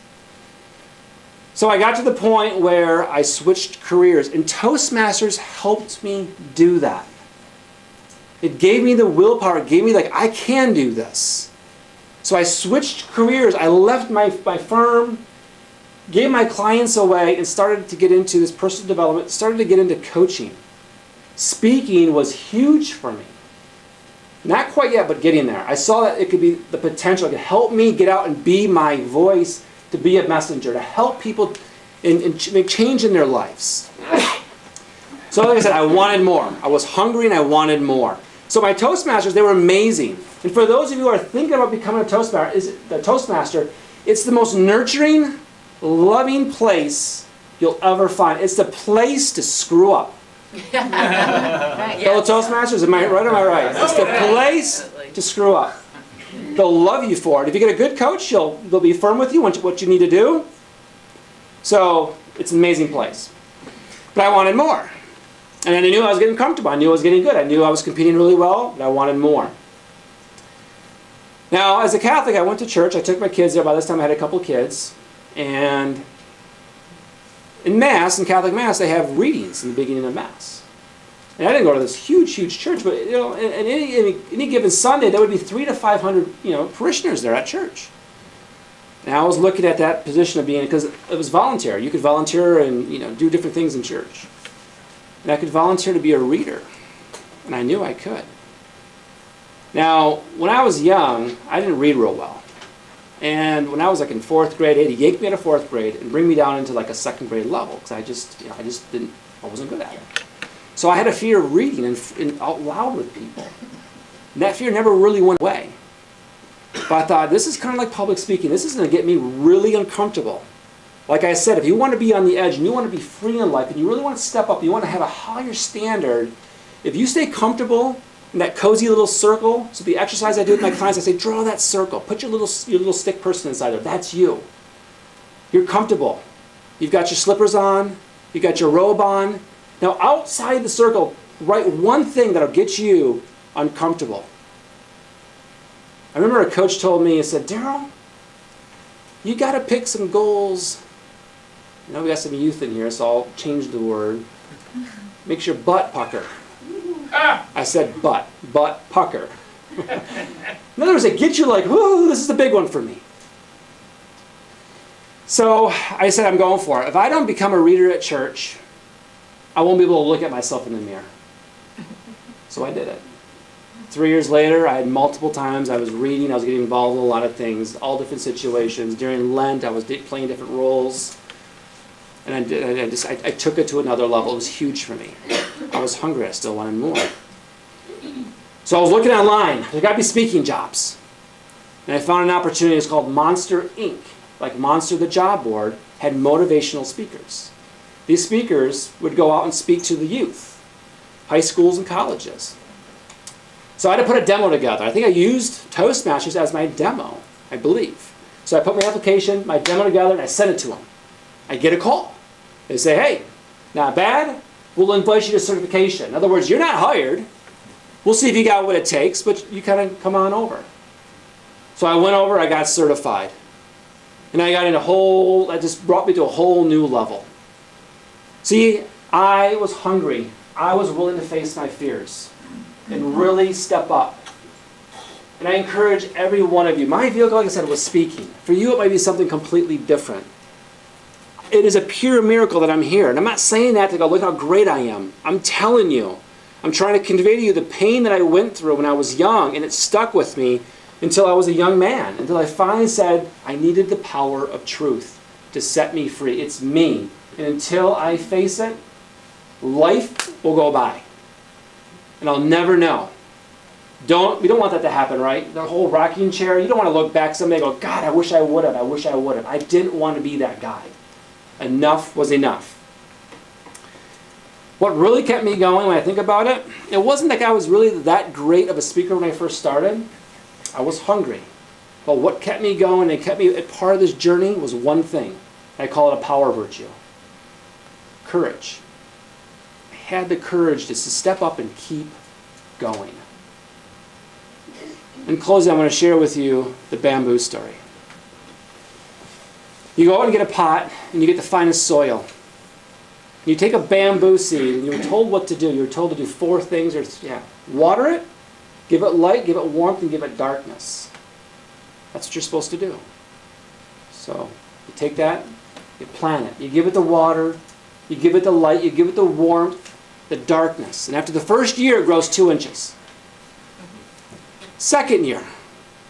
So I got to the point where I switched careers, and Toastmasters helped me do that. It gave me the willpower. It gave me, like, I can do this. So I switched careers. I left my firm, gave my clients away, and started to get into this personal development, started to get into coaching. Speaking was huge for me. Not quite yet, but getting there. I saw that it could be the potential. It could help me get out and be my voice, to be a messenger, to help people and make change in their lives. So like I said, I wanted more. I was hungry and I wanted more. So my Toastmasters, they were amazing. And for those of you who are thinking about becoming a Toastmaster, it's the most nurturing, loving place you'll ever find. It's the place to screw up. Right. Fellow Toastmasters, am I right or am I right? It's the place to screw up. They'll love you for it. If you get a good coach, they'll be firm with you on what you need to do. So it's an amazing place. But I wanted more. And I knew I was getting comfortable. I knew I was getting good. I knew I was competing really well, but I wanted more. Now, as a Catholic, I went to church. I took my kids there. By this time, I had a couple of kids. And in Mass, in Catholic Mass, they have readings in the beginning of Mass. And I didn't go to this huge, huge church, but you know, in any given Sunday, there would be 300 to 500 parishioners there at church. And I was looking at that position of being, because it was voluntary. You could volunteer and do different things in church. And I could volunteer to be a reader. And I knew I could. Now, when I was young, I didn't read real well. And when I was like in 4th grade, they had to yank me out of 4th grade and bring me down into like a 2nd grade level, because I wasn't good at it. So I had a fear of reading and out loud with people. And that fear never really went away. But I thought, this is kind of like public speaking. This is going to get me really uncomfortable. Like I said, if you want to be on the edge and you want to be free in life and you really want to step up, you want to have a higher standard, if you stay comfortable in that cozy little circle, so the exercise I do with my clients, I say, draw that circle. Put your little stick person inside there. That's you. You're comfortable. You've got your slippers on. You've got your robe on. Now, outside the circle, write one thing that'll get you uncomfortable. I remember a coach told me, he said, Daryl, you got to pick some goals. We got some youth in here, so I'll change the word. Makes your butt pucker. I said butt pucker. In other words, it gets you like, whoo, this is the big one for me. So I said, I'm going for it. If I don't become a reader at church, I won't be able to look at myself in the mirror. So I did it. 3 years later, I had multiple times I was reading, I was getting involved in a lot of things, all different situations. During Lent, I was playing different roles. And I took it to another level. It was huge for me. I was hungry. I still wanted more. So I was looking online. There got to be speaking jobs. And I found an opportunity. It's called Monster Inc. Like Monster the Job Board had motivational speakers. These speakers would go out and speak to the youth, high schools and colleges. So I had to put a demo together. I think I used Toastmasters as my demo, I believe. So I put my application, my demo together, and I sent it to them. I get a call. They say, hey, not bad. We'll invite you to certification. In other words, you're not hired. We'll see if you got what it takes, but you kind of come on over. So I went over, I got certified. And I got in that just brought me to a whole new level. See, I was hungry. I was willing to face my fears and really step up. And I encourage every one of you. My vehicle, like I said, was speaking. For you, it might be something completely different. It is a pure miracle that I'm here. And I'm not saying that to go, look how great I am. I'm telling you. I'm trying to convey to you the pain that I went through when I was young, and it stuck with me until I was a young man, until I finally said I needed the power of truth to set me free. It's me. And until I face it, life will go by. And I'll never know. We don't want that to happen, right? The whole rocking chair, you don't want to look back someday and go, God, I wish I would have. I wish I would have. I didn't want to be that guy. Enough was enough. What really kept me going when I think about it, it wasn't like I was really that great of a speaker when I first started. I was hungry. But what kept me going and kept me a part of this journey was one thing. I call it a power virtue. Courage. I had the courage to step up and keep going. In closing, I'm going to share with you the bamboo story. You go out and get a pot, and you get the finest soil. You take a bamboo seed, and you're told what to do. You're told to do 4 things. Water it, give it light, give it warmth, and give it darkness. That's what you're supposed to do. So you take that, you plant it. You give it the water, you give it the light, you give it the warmth, the darkness. And after the first year, it grows 2 inches. Second year,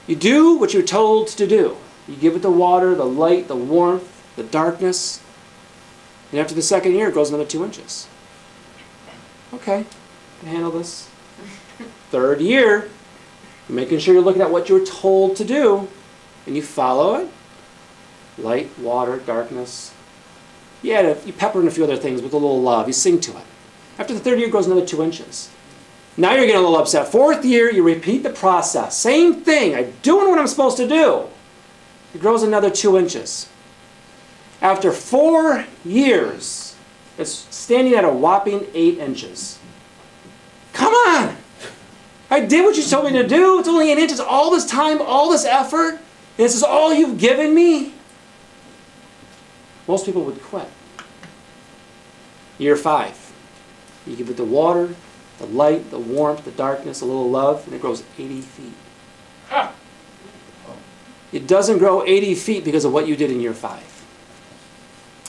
you do what you're told to do. You give it the water, the light, the warmth, the darkness. And after the second year, it grows another 2 inches. Okay, I can handle this. Third year, you're making sure you're looking at what you're told to do, and you follow it. Light, water, darkness. You pepper in a few other things with a little love. You sing to it. After the third year, it grows another 2 inches. Now you're getting a little upset. Fourth year, you repeat the process. Same thing. I'm doing what I'm supposed to do. It grows another 2 inches. After 4 years, it's standing at a whopping 8 inches. Come on! I did what you told me to do. It's only an inch. It's all this time, all this effort. And this is all you've given me. Most people would quit. Year 5. You give it the water, the light, the warmth, the darkness, a little love, and it grows 80 feet. It doesn't grow 80 feet because of what you did in year 5.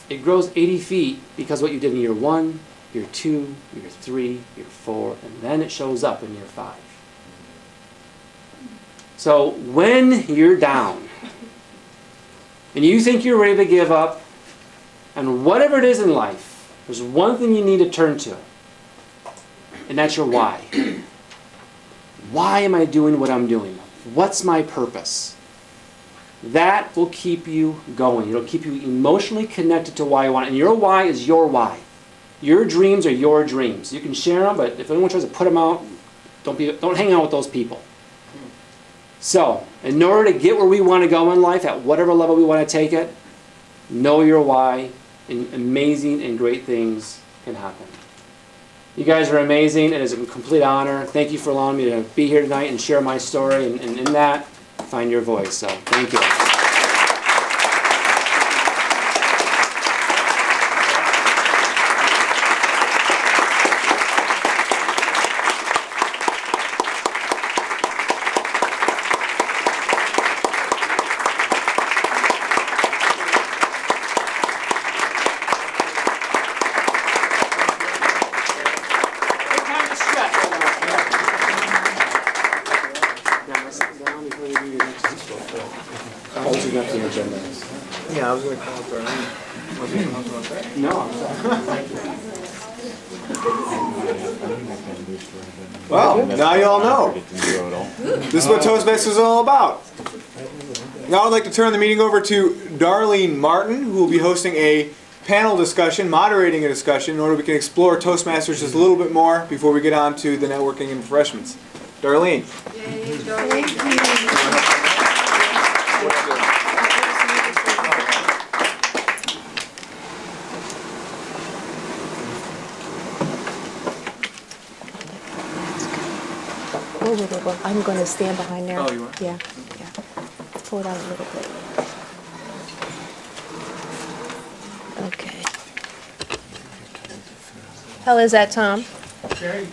It grows 80 feet because of what you did in year 1, year 2, year 3, year 4, and then it shows up in year 5. So when you're down and you think you're ready to give up, and whatever it is in life, there's one thing you need to turn to, and that's your why. Why am I doing what I'm doing? What's my purpose? That will keep you going. It'll keep you emotionally connected to why you want it. And your why is your why. Your dreams are your dreams. You can share them, but if anyone tries to put them out, don't hang out with those people. So, in order to get where we want to go in life, at whatever level we want to take it, know your why, and amazing and great things can happen. You guys are amazing. It is a complete honor. Thank you for allowing me to be here tonight and share my story, and in that, find your voice. So, thank you. Yeah, I was going to call it Darlene. No. Well, now you all know. This is what Toastmasters is all about. Now I'd like to turn the meeting over to Darlene Martin, who will be hosting a panel discussion, moderating a discussion, in order we can explore Toastmasters just a little bit more before we get on to the networking and refreshments. Darlene. Yay, Darlene. Well, I'm going to stand behind there. Oh, you are? Yeah, yeah. Let's pull it out a little bit. Okay. How is that, Tom? Okay.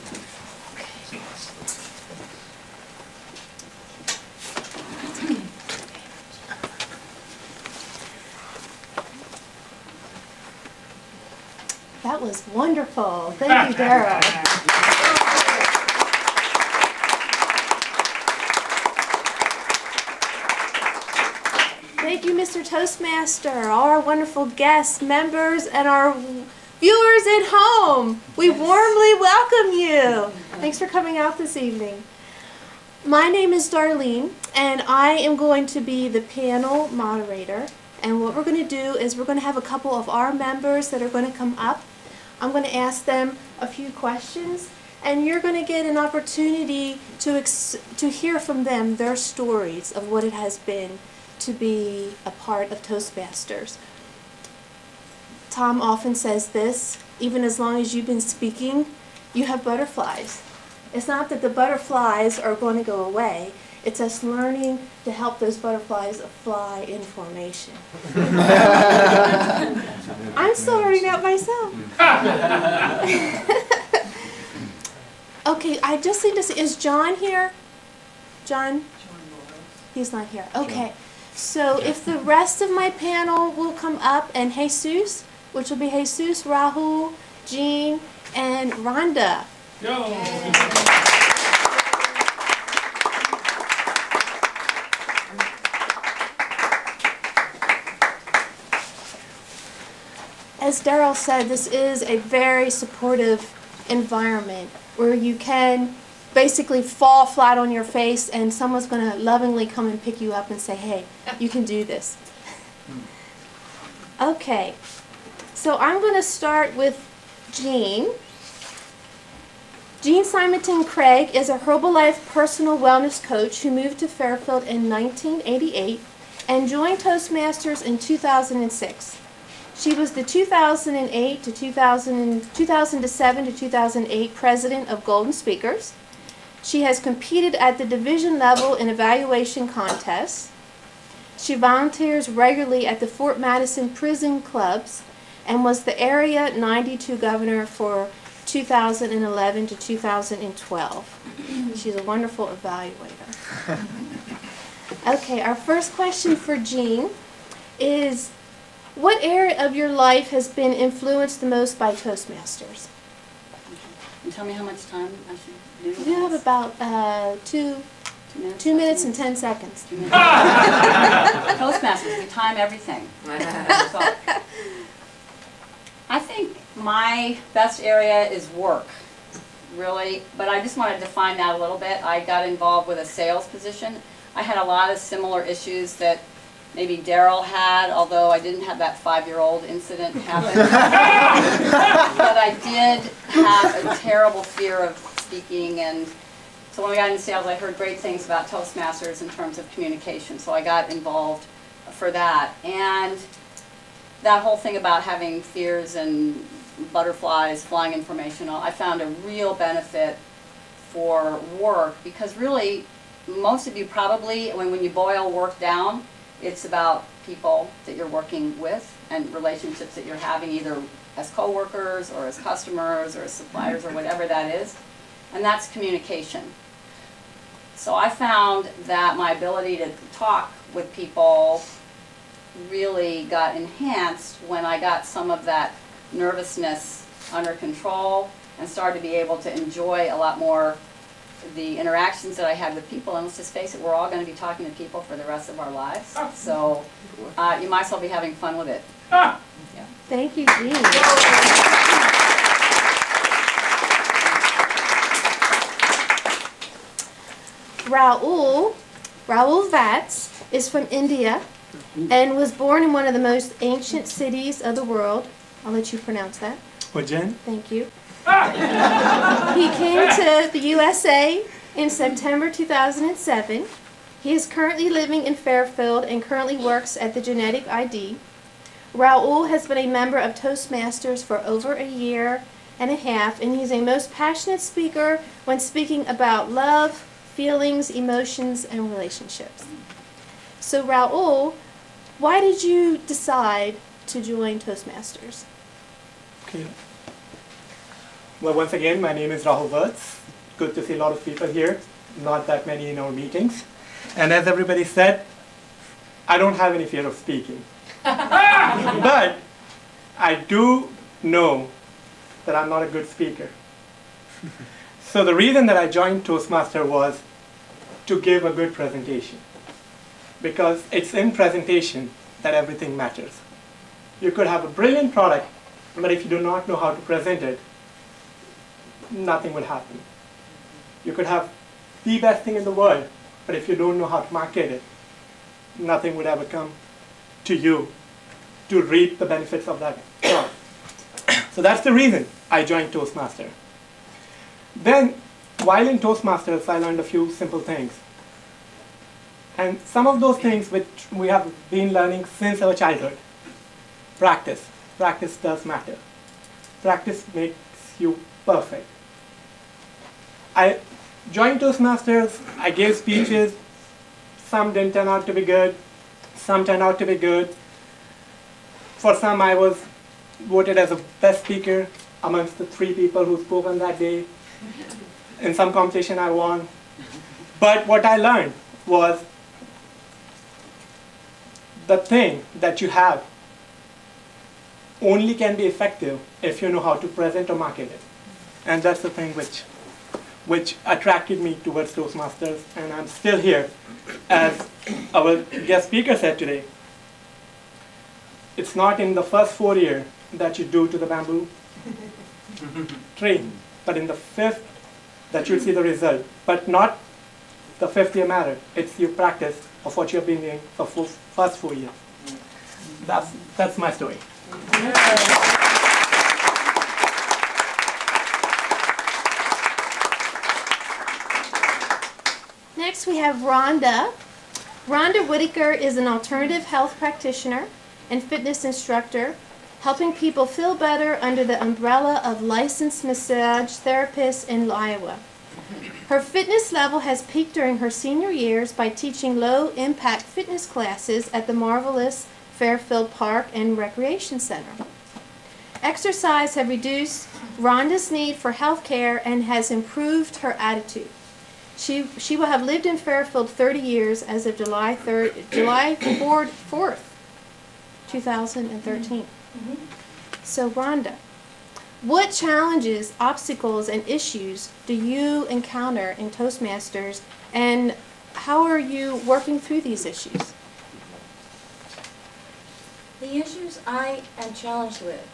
That was wonderful. Thank you, Daryl. Thank you, Mr. Toastmaster, all our wonderful guests, members, and our viewers at home. We warmly welcome you. Thanks for coming out this evening. My name is Darlene, and I am going to be the panel moderator. And what we're going to do is we're going to have a couple of our members that are going to come up. I'm going to ask them a few questions, and you're going to get an opportunity to hear from them their stories of what it has been to be a part of Toastmasters. Tom often says this, even as long as you've been speaking, you have butterflies. It's not that the butterflies are going to go away. It's us learning to help those butterflies fly in formation. I'm still learning that myself. Okay, I just need to see, is John here? John? He's not here. Okay. So if the rest of my panel will come up, and Jesus, which will be Jesus, Rahul, Jean, and Rhonda. As Daryl said, this is a very supportive environment where you can basically fall flat on your face and someone's going to lovingly come and pick you up and say, hey, you can do this. Okay, so I'm going to start with Jean. Jean Simonton Craig is a Herbalife personal wellness coach who moved to Fairfield in 1988 and joined Toastmasters in 2006. She was the 2007 to 2008 president of Golden Speakers. She has competed at the division level in evaluation contests. She volunteers regularly at the Fort Madison Prison Clubs and was the Area 92 Governor for 2011 to 2012. She's a wonderful evaluator. Okay, our first question for Jean is, what area of your life has been influenced the most by Toastmasters? And tell me how much time I should do. You have about 2 minutes and 10 seconds. Toastmasters, we time everything. So, I think my best area is work, really, but I just want to define that a little bit. I got involved with a sales position. I had a lot of similar issues that maybe Daryl had, although I didn't have that 5-year-old incident happen. But I did have a terrible fear of speaking, and so when we got into sales, I heard great things about Toastmasters in terms of communication, so I got involved for that. And that whole thing about having fears and butterflies, flying information, I found a real benefit for work, because really, most of you probably, when you boil work down, it's about people that you're working with and relationships that you're having either as coworkers or as customers or as suppliers or whatever that is. And that's communication. So I found that my ability to talk with people really got enhanced when I got some of that nervousness under control and started to be able to enjoy a lot more the interactions that I had with people. And let's just face it, we're all going to be talking to people for the rest of our lives. So you might as well be having fun with it. Yeah. Thank you, Jean. Raoul Vats is from India and was born in one of the most ancient cities of the world. I'll let you pronounce that. Ujjain. Thank you. He came to the USA in September 2007. He is currently living in Fairfield and currently works at the Genetic ID. Raoul has been a member of Toastmasters for over a year and a half, and he's a most passionate speaker when speaking about love, feelings, emotions, and relationships. So Raoul, why did you decide to join Toastmasters? Okay. Well, once again, my name is Rahul Vats. Good to see a lot of people here, not that many in our meetings. And as everybody said, I don't have any fear of speaking. But I do know that I'm not a good speaker. So the reason that I joined Toastmaster was to give a good presentation. Because it's in presentation that everything matters. You could have a brilliant product, but if you do not know how to present it, nothing will happen. You could have the best thing in the world, but if you don't know how to market it, nothing would ever come to you to reap the benefits of that product. So that's the reason I joined Toastmaster. Then, while in Toastmasters, I learned a few simple things. And some of those things which we have been learning since our childhood. Practice. Practice does matter. Practice makes you perfect. I joined Toastmasters, I gave speeches, some didn't turn out to be good, some turned out to be good. For some I was voted as the best speaker amongst the 3 people who spoke on that day. In some competition I won. But what I learned was the thing that you have only can be effective if you know how to present or market it. And that's the thing which attracted me towards Toastmasters, and I'm still here. As our guest speaker said today, it's not in the first 4 years that you do to the bamboo tree, but in the 5th that you'll see the result. But not the 5th year matter, it's your practice of what you've been doing for first 4 years. That's my story. Next we have Rhonda. Rhonda Whitaker is an alternative health practitioner and fitness instructor, helping people feel better under the umbrella of licensed massage therapists in Iowa. Her fitness level has peaked during her senior years by teaching low-impact fitness classes at the marvelous Fairfield Park and Recreation Center. Exercise has reduced Rhonda's need for health care and has improved her attitude. She will have lived in Fairfield 30 years as of July 4th, 2013. So Rhonda, what challenges, obstacles, and issues do you encounter in Toastmasters, and how are you working through these issues? The issues I am challenged with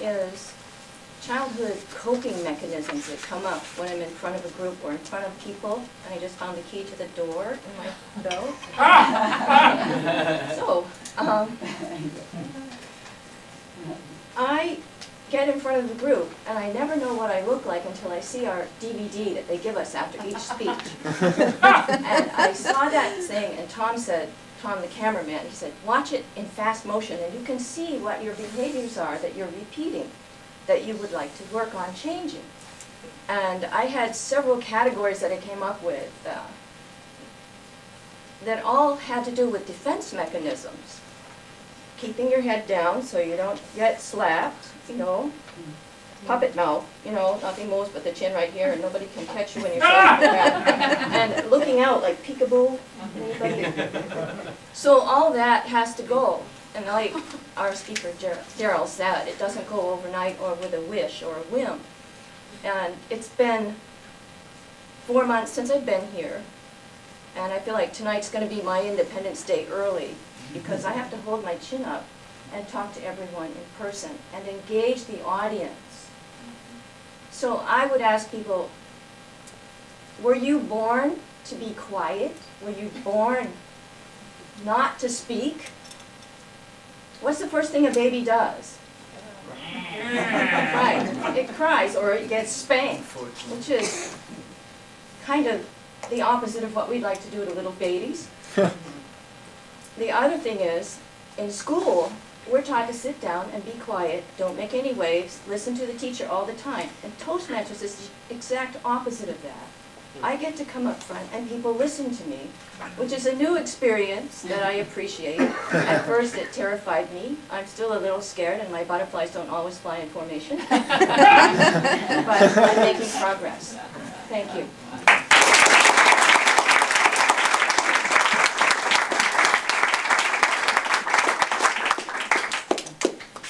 is childhood coping mechanisms that come up when I'm in front of a group or in front of people, and I just found the key to the door in my belt. So, I get in front of the group, and I never know what I look like until I see our DVD that they give us after each speech. And I saw that thing, and Tom the cameraman, he said, watch it in fast motion, and you can see what your behaviors are that you're repeating, that you would like to work on changing. And I had several categories that I came up with that all had to do with defense mechanisms. Keeping your head down so you don't get slapped, you know, puppet mouth, you know, nothing moves but the chin right here, and nobody can catch you when you're shaking your head. And looking out like peekaboo, anybody? So all that has to go. And like our speaker Daryl said, it doesn't go overnight or with a wish or a whim. And it's been 4 months since I've been here, and I feel like tonight's going to be my Independence Day early, because I have to hold my chin up and talk to everyone in person and engage the audience. So I would ask people, were you born to be quiet? Were you born not to speak? What's the first thing a baby does? Right, it cries or it gets spanked, which is kind of the opposite of what we'd like to do to little babies. The other thing is, in school, we're taught to sit down and be quiet, don't make any waves, listen to the teacher all the time. And Toastmasters is the exact opposite of that. I get to come up front and people listen to me, which is a new experience that I appreciate. At first it terrified me. I'm still a little scared and my butterflies don't always fly in formation. But I'm making progress. Thank you.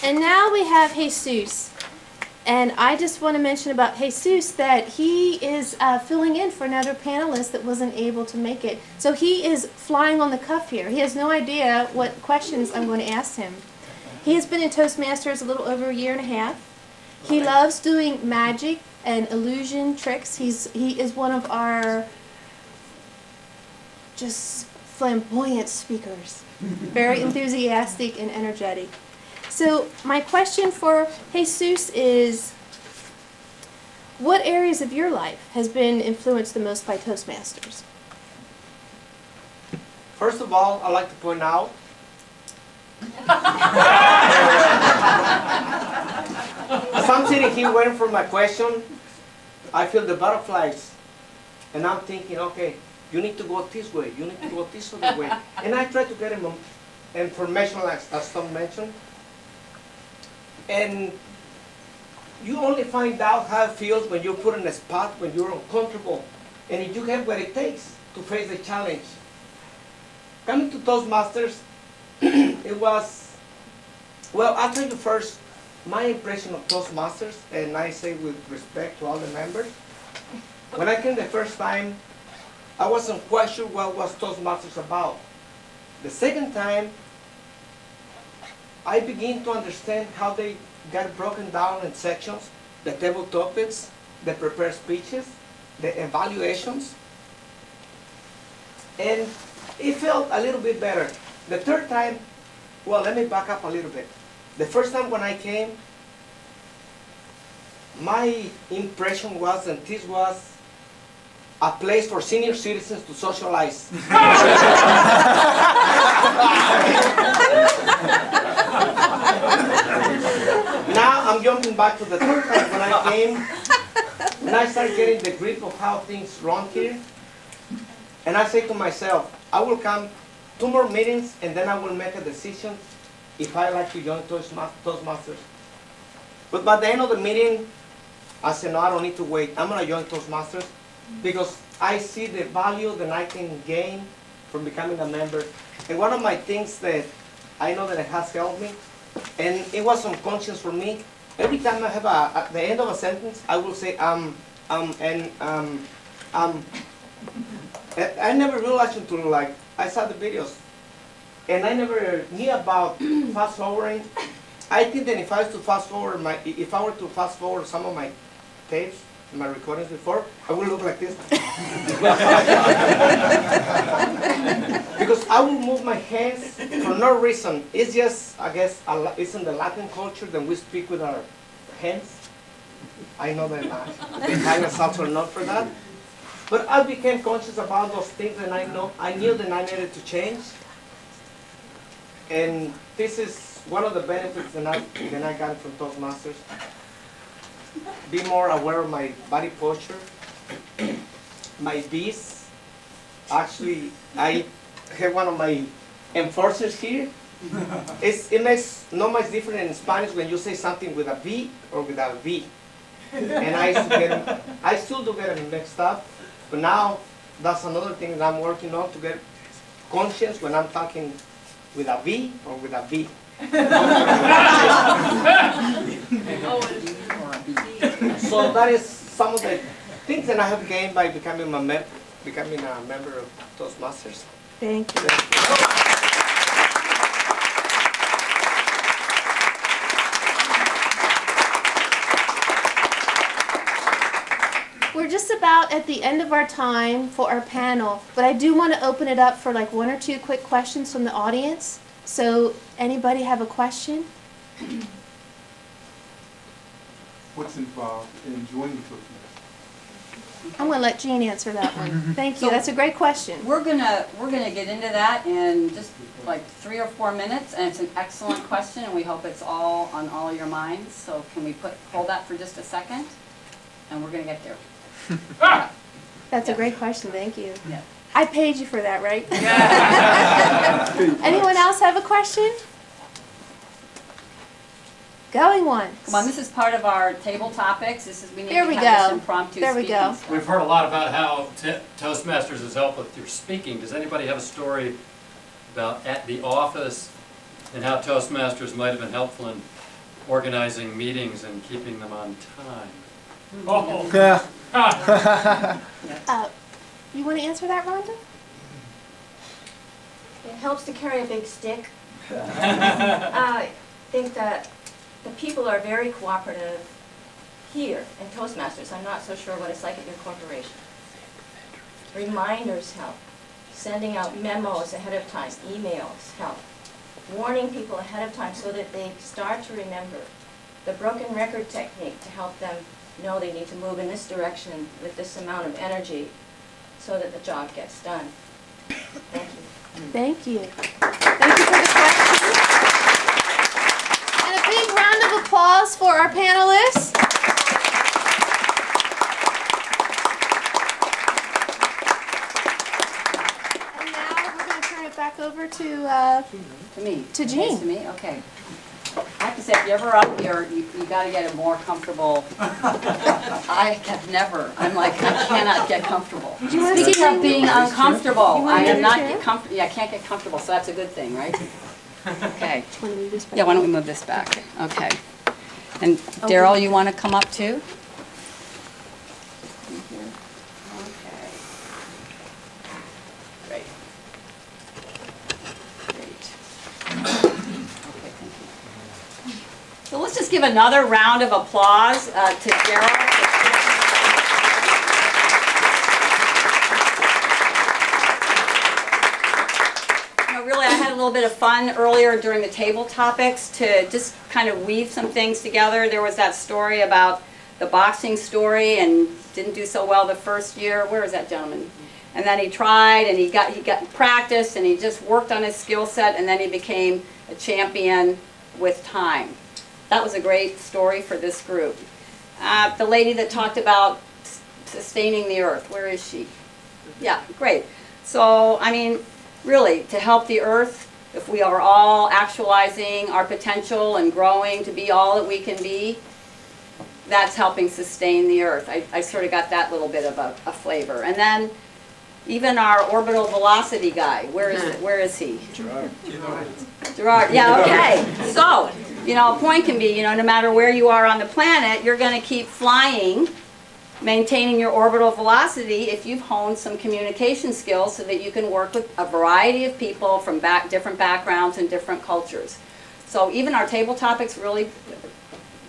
And now we have Jesus. And I just want to mention about Jesus that he is filling in for another panelist that wasn't able to make it. So he is flying on the cuff here. He has no idea what questions I'm going to ask him. He has been in Toastmasters a little over 1.5 years. He loves doing magic and illusion tricks. He is one of our just flamboyant speakers. Very enthusiastic and energetic. So my question for Jesus is, what areas of your life has been influenced the most by Toastmasters? First of all, I'd like to point out as I'm sitting here waiting for my question, I feel the butterflies, and I'm thinking, okay, you need to go this way, you need to go this other way, and I try to get information as Tom mentioned. And you only find out how it feels when you're put in a spot, when you're uncomfortable, and if you have what it takes to face the challenge. Coming to Toastmasters, it was, well, I'll tell you first, my impression of Toastmasters, and I say with respect to all the members, when I came the first time, I wasn't quite sure what was Toastmasters about. The second time, I begin to understand how they got broken down in sections, the table topics, the prepared speeches, the evaluations, and it felt a little bit better. The third time, well, let me back up a little bit. The first time when I came, my impression was that this was a place for senior citizens to socialize. Now I'm jumping back to the third time when I came. and I start getting the grip of how things run here. And I say to myself, I will come 2 more meetings and then I will make a decision if I like to join Toastmasters. But by the end of the meeting, I said, no, I don't need to wait. I'm going to join Toastmasters because I see the value that I can gain from becoming a member. And one of my things that I know that it has helped me, and it was unconscious for me, every time I have at the end of a sentence, I will say, and. I never realized until like I saw the videos, and I never knew about fast forwarding. I think that if I was to fast forward if I were to fast forward some of my tapes, my recordings before, I would look like this. Because I will move my hands for no reason. It's just, I guess, it's in the Latin culture that we speak with our hands. I know that the Italians also are known for that. But I became conscious about those things, and I knew that I needed to change. And this is one of the benefits that I got from Toastmasters. Be more aware of my body posture, my V's. Actually, I have one of my enforcers here. It makes not much difference in Spanish when you say something with a V or with a V. And I still do get them mixed up. But now, that's another thing that I'm working on, to get conscious when I'm talking with a V or with a V. So that is some of the things that I have gained by becoming a member of Toastmasters. Thank you. We're just about at the end of our time for our panel, but I do want to open it up for like 1 or 2 quick questions from the audience. So anybody have a question? What's involved in joining Toastmasters? I'm going to let Jean answer that one. Thank you. That's a great question. We're gonna get into that in just like 3 or 4 minutes, and it's an excellent question, and we hope it's all on all your minds. So can we hold that for just a second, and we're gonna get there. That's a great question. Thank you. Yeah. I paid you for that, right? Yeah. Anyone else have a question? Going once. Come on, this is part of our table topics. We need There to we have this go. impromptu There we go. speaking. We've heard a lot about how Toastmasters has helped with your speaking. Does anybody have a story about at the office and how Toastmasters might have been helpful in organizing meetings and keeping them on time? Oh. You want to answer that, Rhonda? It helps to carry a big stick. I think that the people are very cooperative here in Toastmasters. I'm not so sure what it's like at your corporation. Reminders help. Sending out memos ahead of time, emails help. Warning people ahead of time so that they start to remember. The broken record technique to help them know they need to move in this direction with this amount of energy so that the job gets done. Thank you. Thank you. Thank you for the question. And a big round of applause for our panelists. And now we're going to turn it back over to me. To Jean. Yes, to me? Okay. I have to say, if you're ever up here, you got to get a more comfortable. I have never. I'm like, I cannot get comfortable. Do you want to Speaking of being uncomfortable, I am not chair? comfortable. Yeah, I can't get comfortable, so that's a good thing, right? Okay. Want to move this back? Yeah, why don't we move this back? Okay. And Daryl, you want to come up too? Okay. Great. Great. Okay, thank you. So let's just give another round of applause to Daryl. Really, I had a little bit of fun earlier during the table topics to just kind of weave some things together. There was that story about the boxing story and didn't do so well the first year. Where is that gentleman? And then he tried and he got practice and he just worked on his skill set and then he became a champion with time. That was a great story for this group. The lady that talked about sustaining the earth, where is she? Yeah, great. So, I mean, really, to help the earth, if we are all actualizing our potential and growing to be all that we can be, that's helping sustain the earth. I sort of got that little bit of a flavor. And then even our orbital velocity guy, where is he? Gerard, yeah, okay. So, you know, a point can be, you know, no matter where you are on the planet, you're going to keep flying, maintaining your orbital velocity if you've honed some communication skills so that you can work with a variety of people from different backgrounds and different cultures. So even our table topics really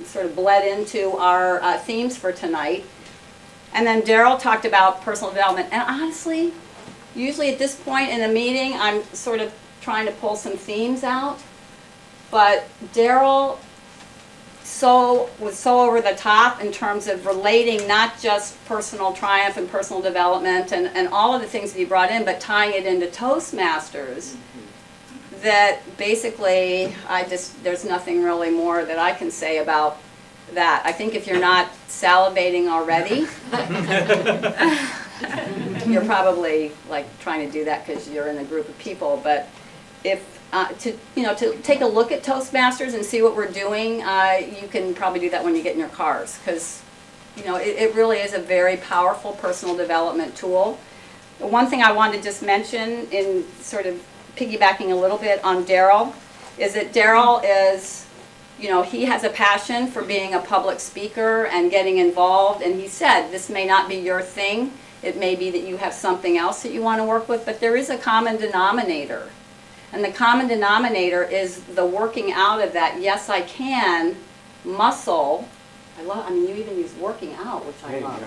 sort of bled into our themes for tonight. And then Daryl talked about personal development. And honestly, usually at this point in a meeting, I'm sort of trying to pull some themes out. But Daryl was so over the top in terms of relating not just personal triumph and personal development and all of the things that he brought in, but tying it into Toastmasters, that basically there's nothing really more that I can say about that. I think if you're not salivating already, you're probably like trying to do that because you're in a group of people. But if to take a look at Toastmasters and see what we're doing, you can probably do that when you get in your cars, because it really is a very powerful personal development tool. The one thing I wanted to just mention, in sort of piggybacking a little bit on Daryl, is that Daryl is, he has a passion for being a public speaker and getting involved, and he said this may not be your thing. It may be that you have something else that you want to work with, but there is a common denominator. And the common denominator is the working out of that yes I can muscle. I mean, you even use working out, which I love.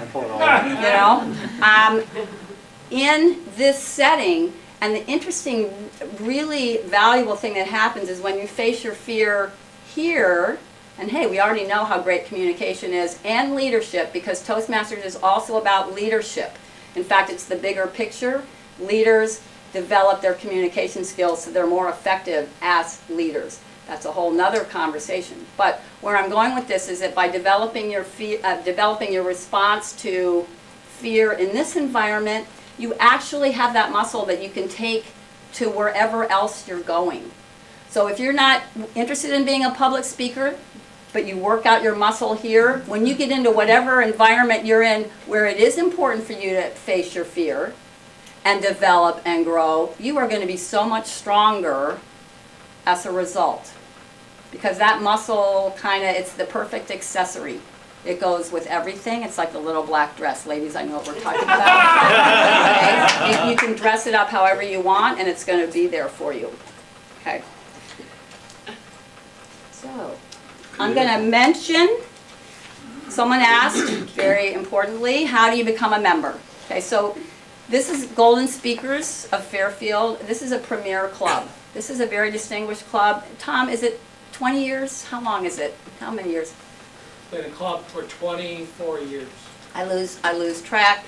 In this setting. And the interesting, really valuable thing that happens is when you face your fear here, and hey, we already know how great communication is, and leadership, because Toastmasters is also about leadership. In fact, it's the bigger picture. Leaders develop their communication skills so they're more effective as leaders. That's a whole nother conversation. But where I'm going with this is that by developing your response to fear in this environment, you actually have that muscle that you can take to wherever else you're going. So if you're not interested in being a public speaker, but you work out your muscle here, when you get into whatever environment you're in where it is important for you to face your fear and develop and grow, you are going to be so much stronger as a result. Because that muscle it's the perfect accessory. It goes with everything. It's like the little black dress. Ladies, I know what we're talking about. Okay? You can dress it up however you want, and it's going to be there for you. Okay. So, I'm going to mention, someone asked, very importantly, how do you become a member? Okay, so this is Golden Speakers of Fairfield. This is a premier club. This is a very distinguished club. Tom, is it 20 years? How long is it? How many years? Been a club for 24 years. I lose track.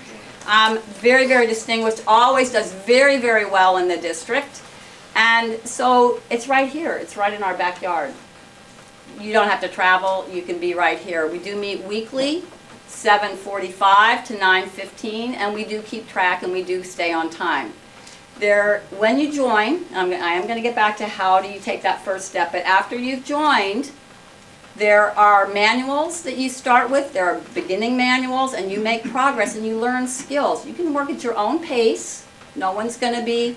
Very, very distinguished, always does very, very well in the district. And so it's right here. It's right in our backyard. You don't have to travel. You can be right here. We do meet weekly, 7:45 to 9:15, and we do keep track and we do stay on time. When you join, I am going to get back to how do you take that first step, but after you've joined, there are manuals that you start with. There are beginning manuals, and you make progress and you learn skills. You can work at your own pace. No one's going to be,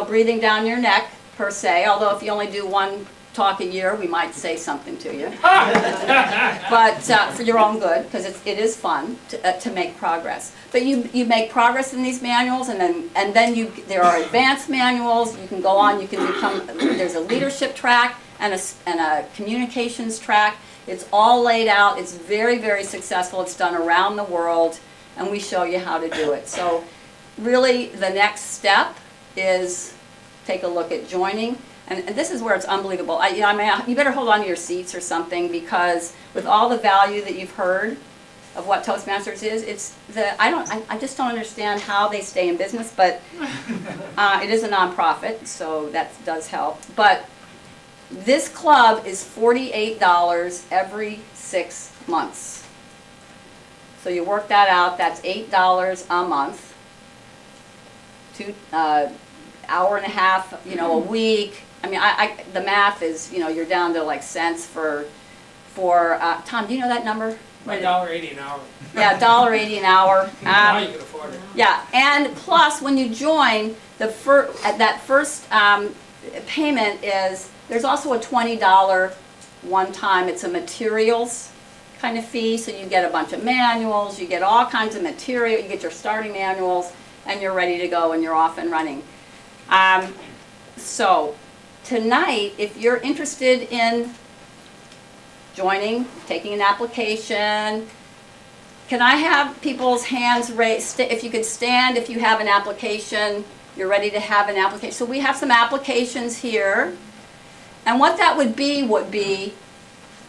breathing down your neck per se, although if you only do one talk a year, we might say something to you. But for your own good, because it is fun to make progress. But you make progress in these manuals, and then there are advanced manuals. You can go on. You can become. There's a leadership track and a communications track. It's all laid out. It's very, very successful. It's done around the world, and we show you how to do it. So really, the next step is take a look at joining. And this is where it's unbelievable. You better hold on to your seats or something, because with all the value that you've heard of what Toastmasters is, I just don't understand how they stay in business, but it is a nonprofit, so that does help. But this club is $48 every 6 months. So you work that out, that's $8 a month. Hour and a half, you know, a week. I mean, the math is, you know, you're down to like cents for Tom, do you know that number? $1.80 an hour. Yeah, $1.80 an hour. Now you can afford it. Yeah, and plus when you join, that first payment is, there's also a $20 one time, it's a materials kind of fee, so you get a bunch of manuals, you get all kinds of material, you get your starting manuals, and you're ready to go and you're off and running. So tonight, if you're interested in joining, taking an application, can I have people's hands raised? If you could stand, if you have an application, you're ready to have an application. So we have some applications here. And what that would be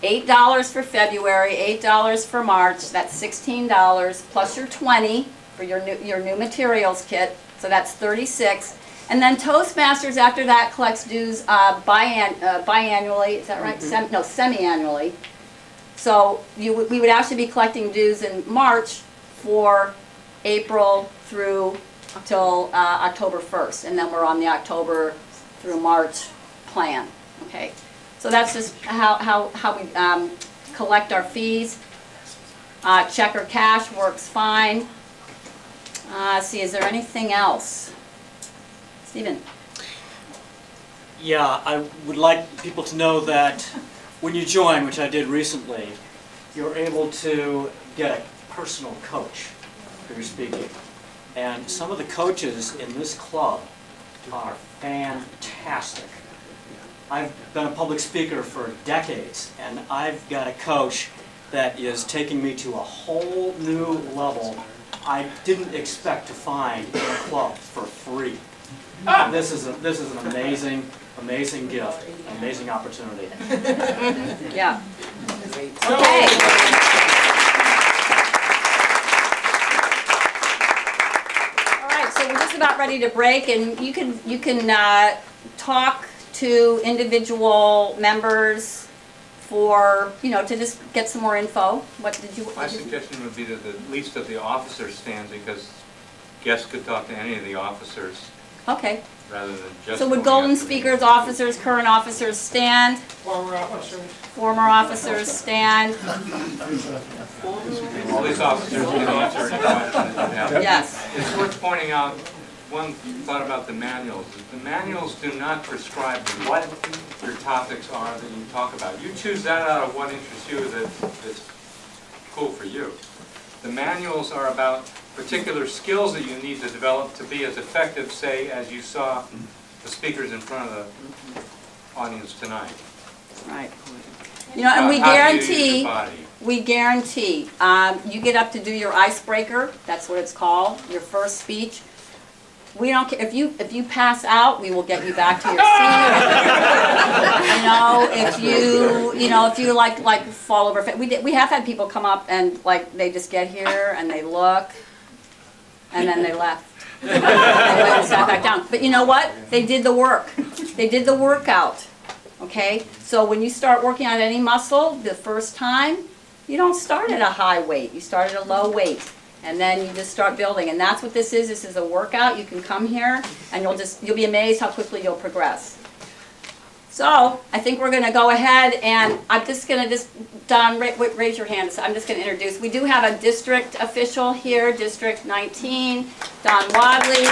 $8 for February, $8 for March, that's $16, plus your $20 for your new materials kit, so that's $36. And then Toastmasters after that collects dues biannually, is that right? No, semi-annually. So we would actually be collecting dues in March for April through till October 1st, and then we're on the October through March plan. Okay, so that's just how we collect our fees. Check or cash works fine. See, is there anything else? Stephen? Yeah, I would like people to know that when you join, which I did recently, you're able to get a personal coach for your speaking. And some of the coaches in this club are fantastic. I've been a public speaker for decades, and I've got a coach that is taking me to a whole new level I didn't expect to find in a club for free. And this is an amazing gift, an amazing opportunity. Yeah. Okay. All right, so we're just about ready to break, and you can talk to individual members for, you know, to just get some more info. What did you? My suggestion would be that at least at the officers stand, because guests could talk to any of the officers. Okay. Rather than just. So would golden speakers, officers, current officers stand? Former officers. Former officers stand. All these officers can answer any questions you have. Yes. It's worth pointing out one thought about the manuals. The manuals do not prescribe what your topics are that you talk about. You choose that out of what interests you that's cool for you. The manuals are about particular skills that you need to develop to be as effective, say, as you saw the speakers in front of the audience tonight. Right. You know, and we guarantee, you get up to do your icebreaker, that's what it's called, your first speech. We don't care, if you pass out, we will get you back to your seat. if you like fall over, we have had people come up and like they just get here and they look, and then they left. And they sat back down. But you know what? They did the work. They did the workout. Okay? So when you start working on any muscle the first time, you don't start at a high weight. You start at a low weight. And then you just start building. And that's what this is. This is a workout. You can come here and you'll be amazed how quickly you'll progress. So I think we're going to go ahead, and I'm just going to Don, raise your hand. I'm just going to introduce. We do have a district official here, District 19, Don Wadley.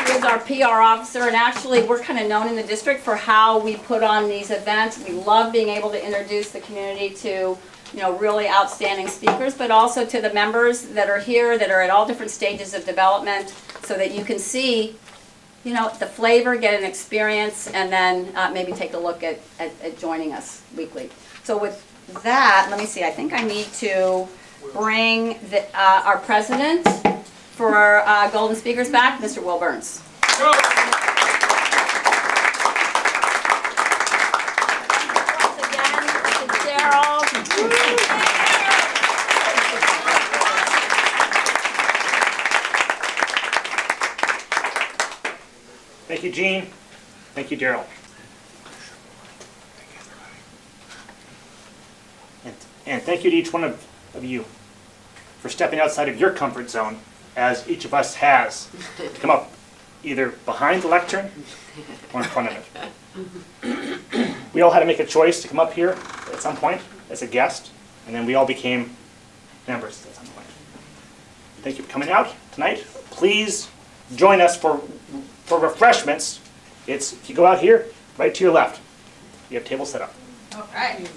He is our PR officer, and actually we're kind of known in the district for how we put on these events. We love being able to introduce the community to really outstanding speakers, but also to the members that are here that are at all different stages of development, so that you can see, the flavor, get an experience, and then maybe take a look at joining us weekly. So with that, let me see, I think I need to bring our president for Golden Speakers back, Mr. Will Burns. Once again, to Daryl. Thank you, Jean. Thank you, Daryl. And thank you to each one of you for stepping outside of your comfort zone, as each of us has, to come up either behind the lectern or in front of it. We all had to make a choice to come up here at some point as a guest, and then we all became members at some point. Thank you for coming out tonight. Please join us for refreshments. If you go out here, right to your left. You have tables set up. All right.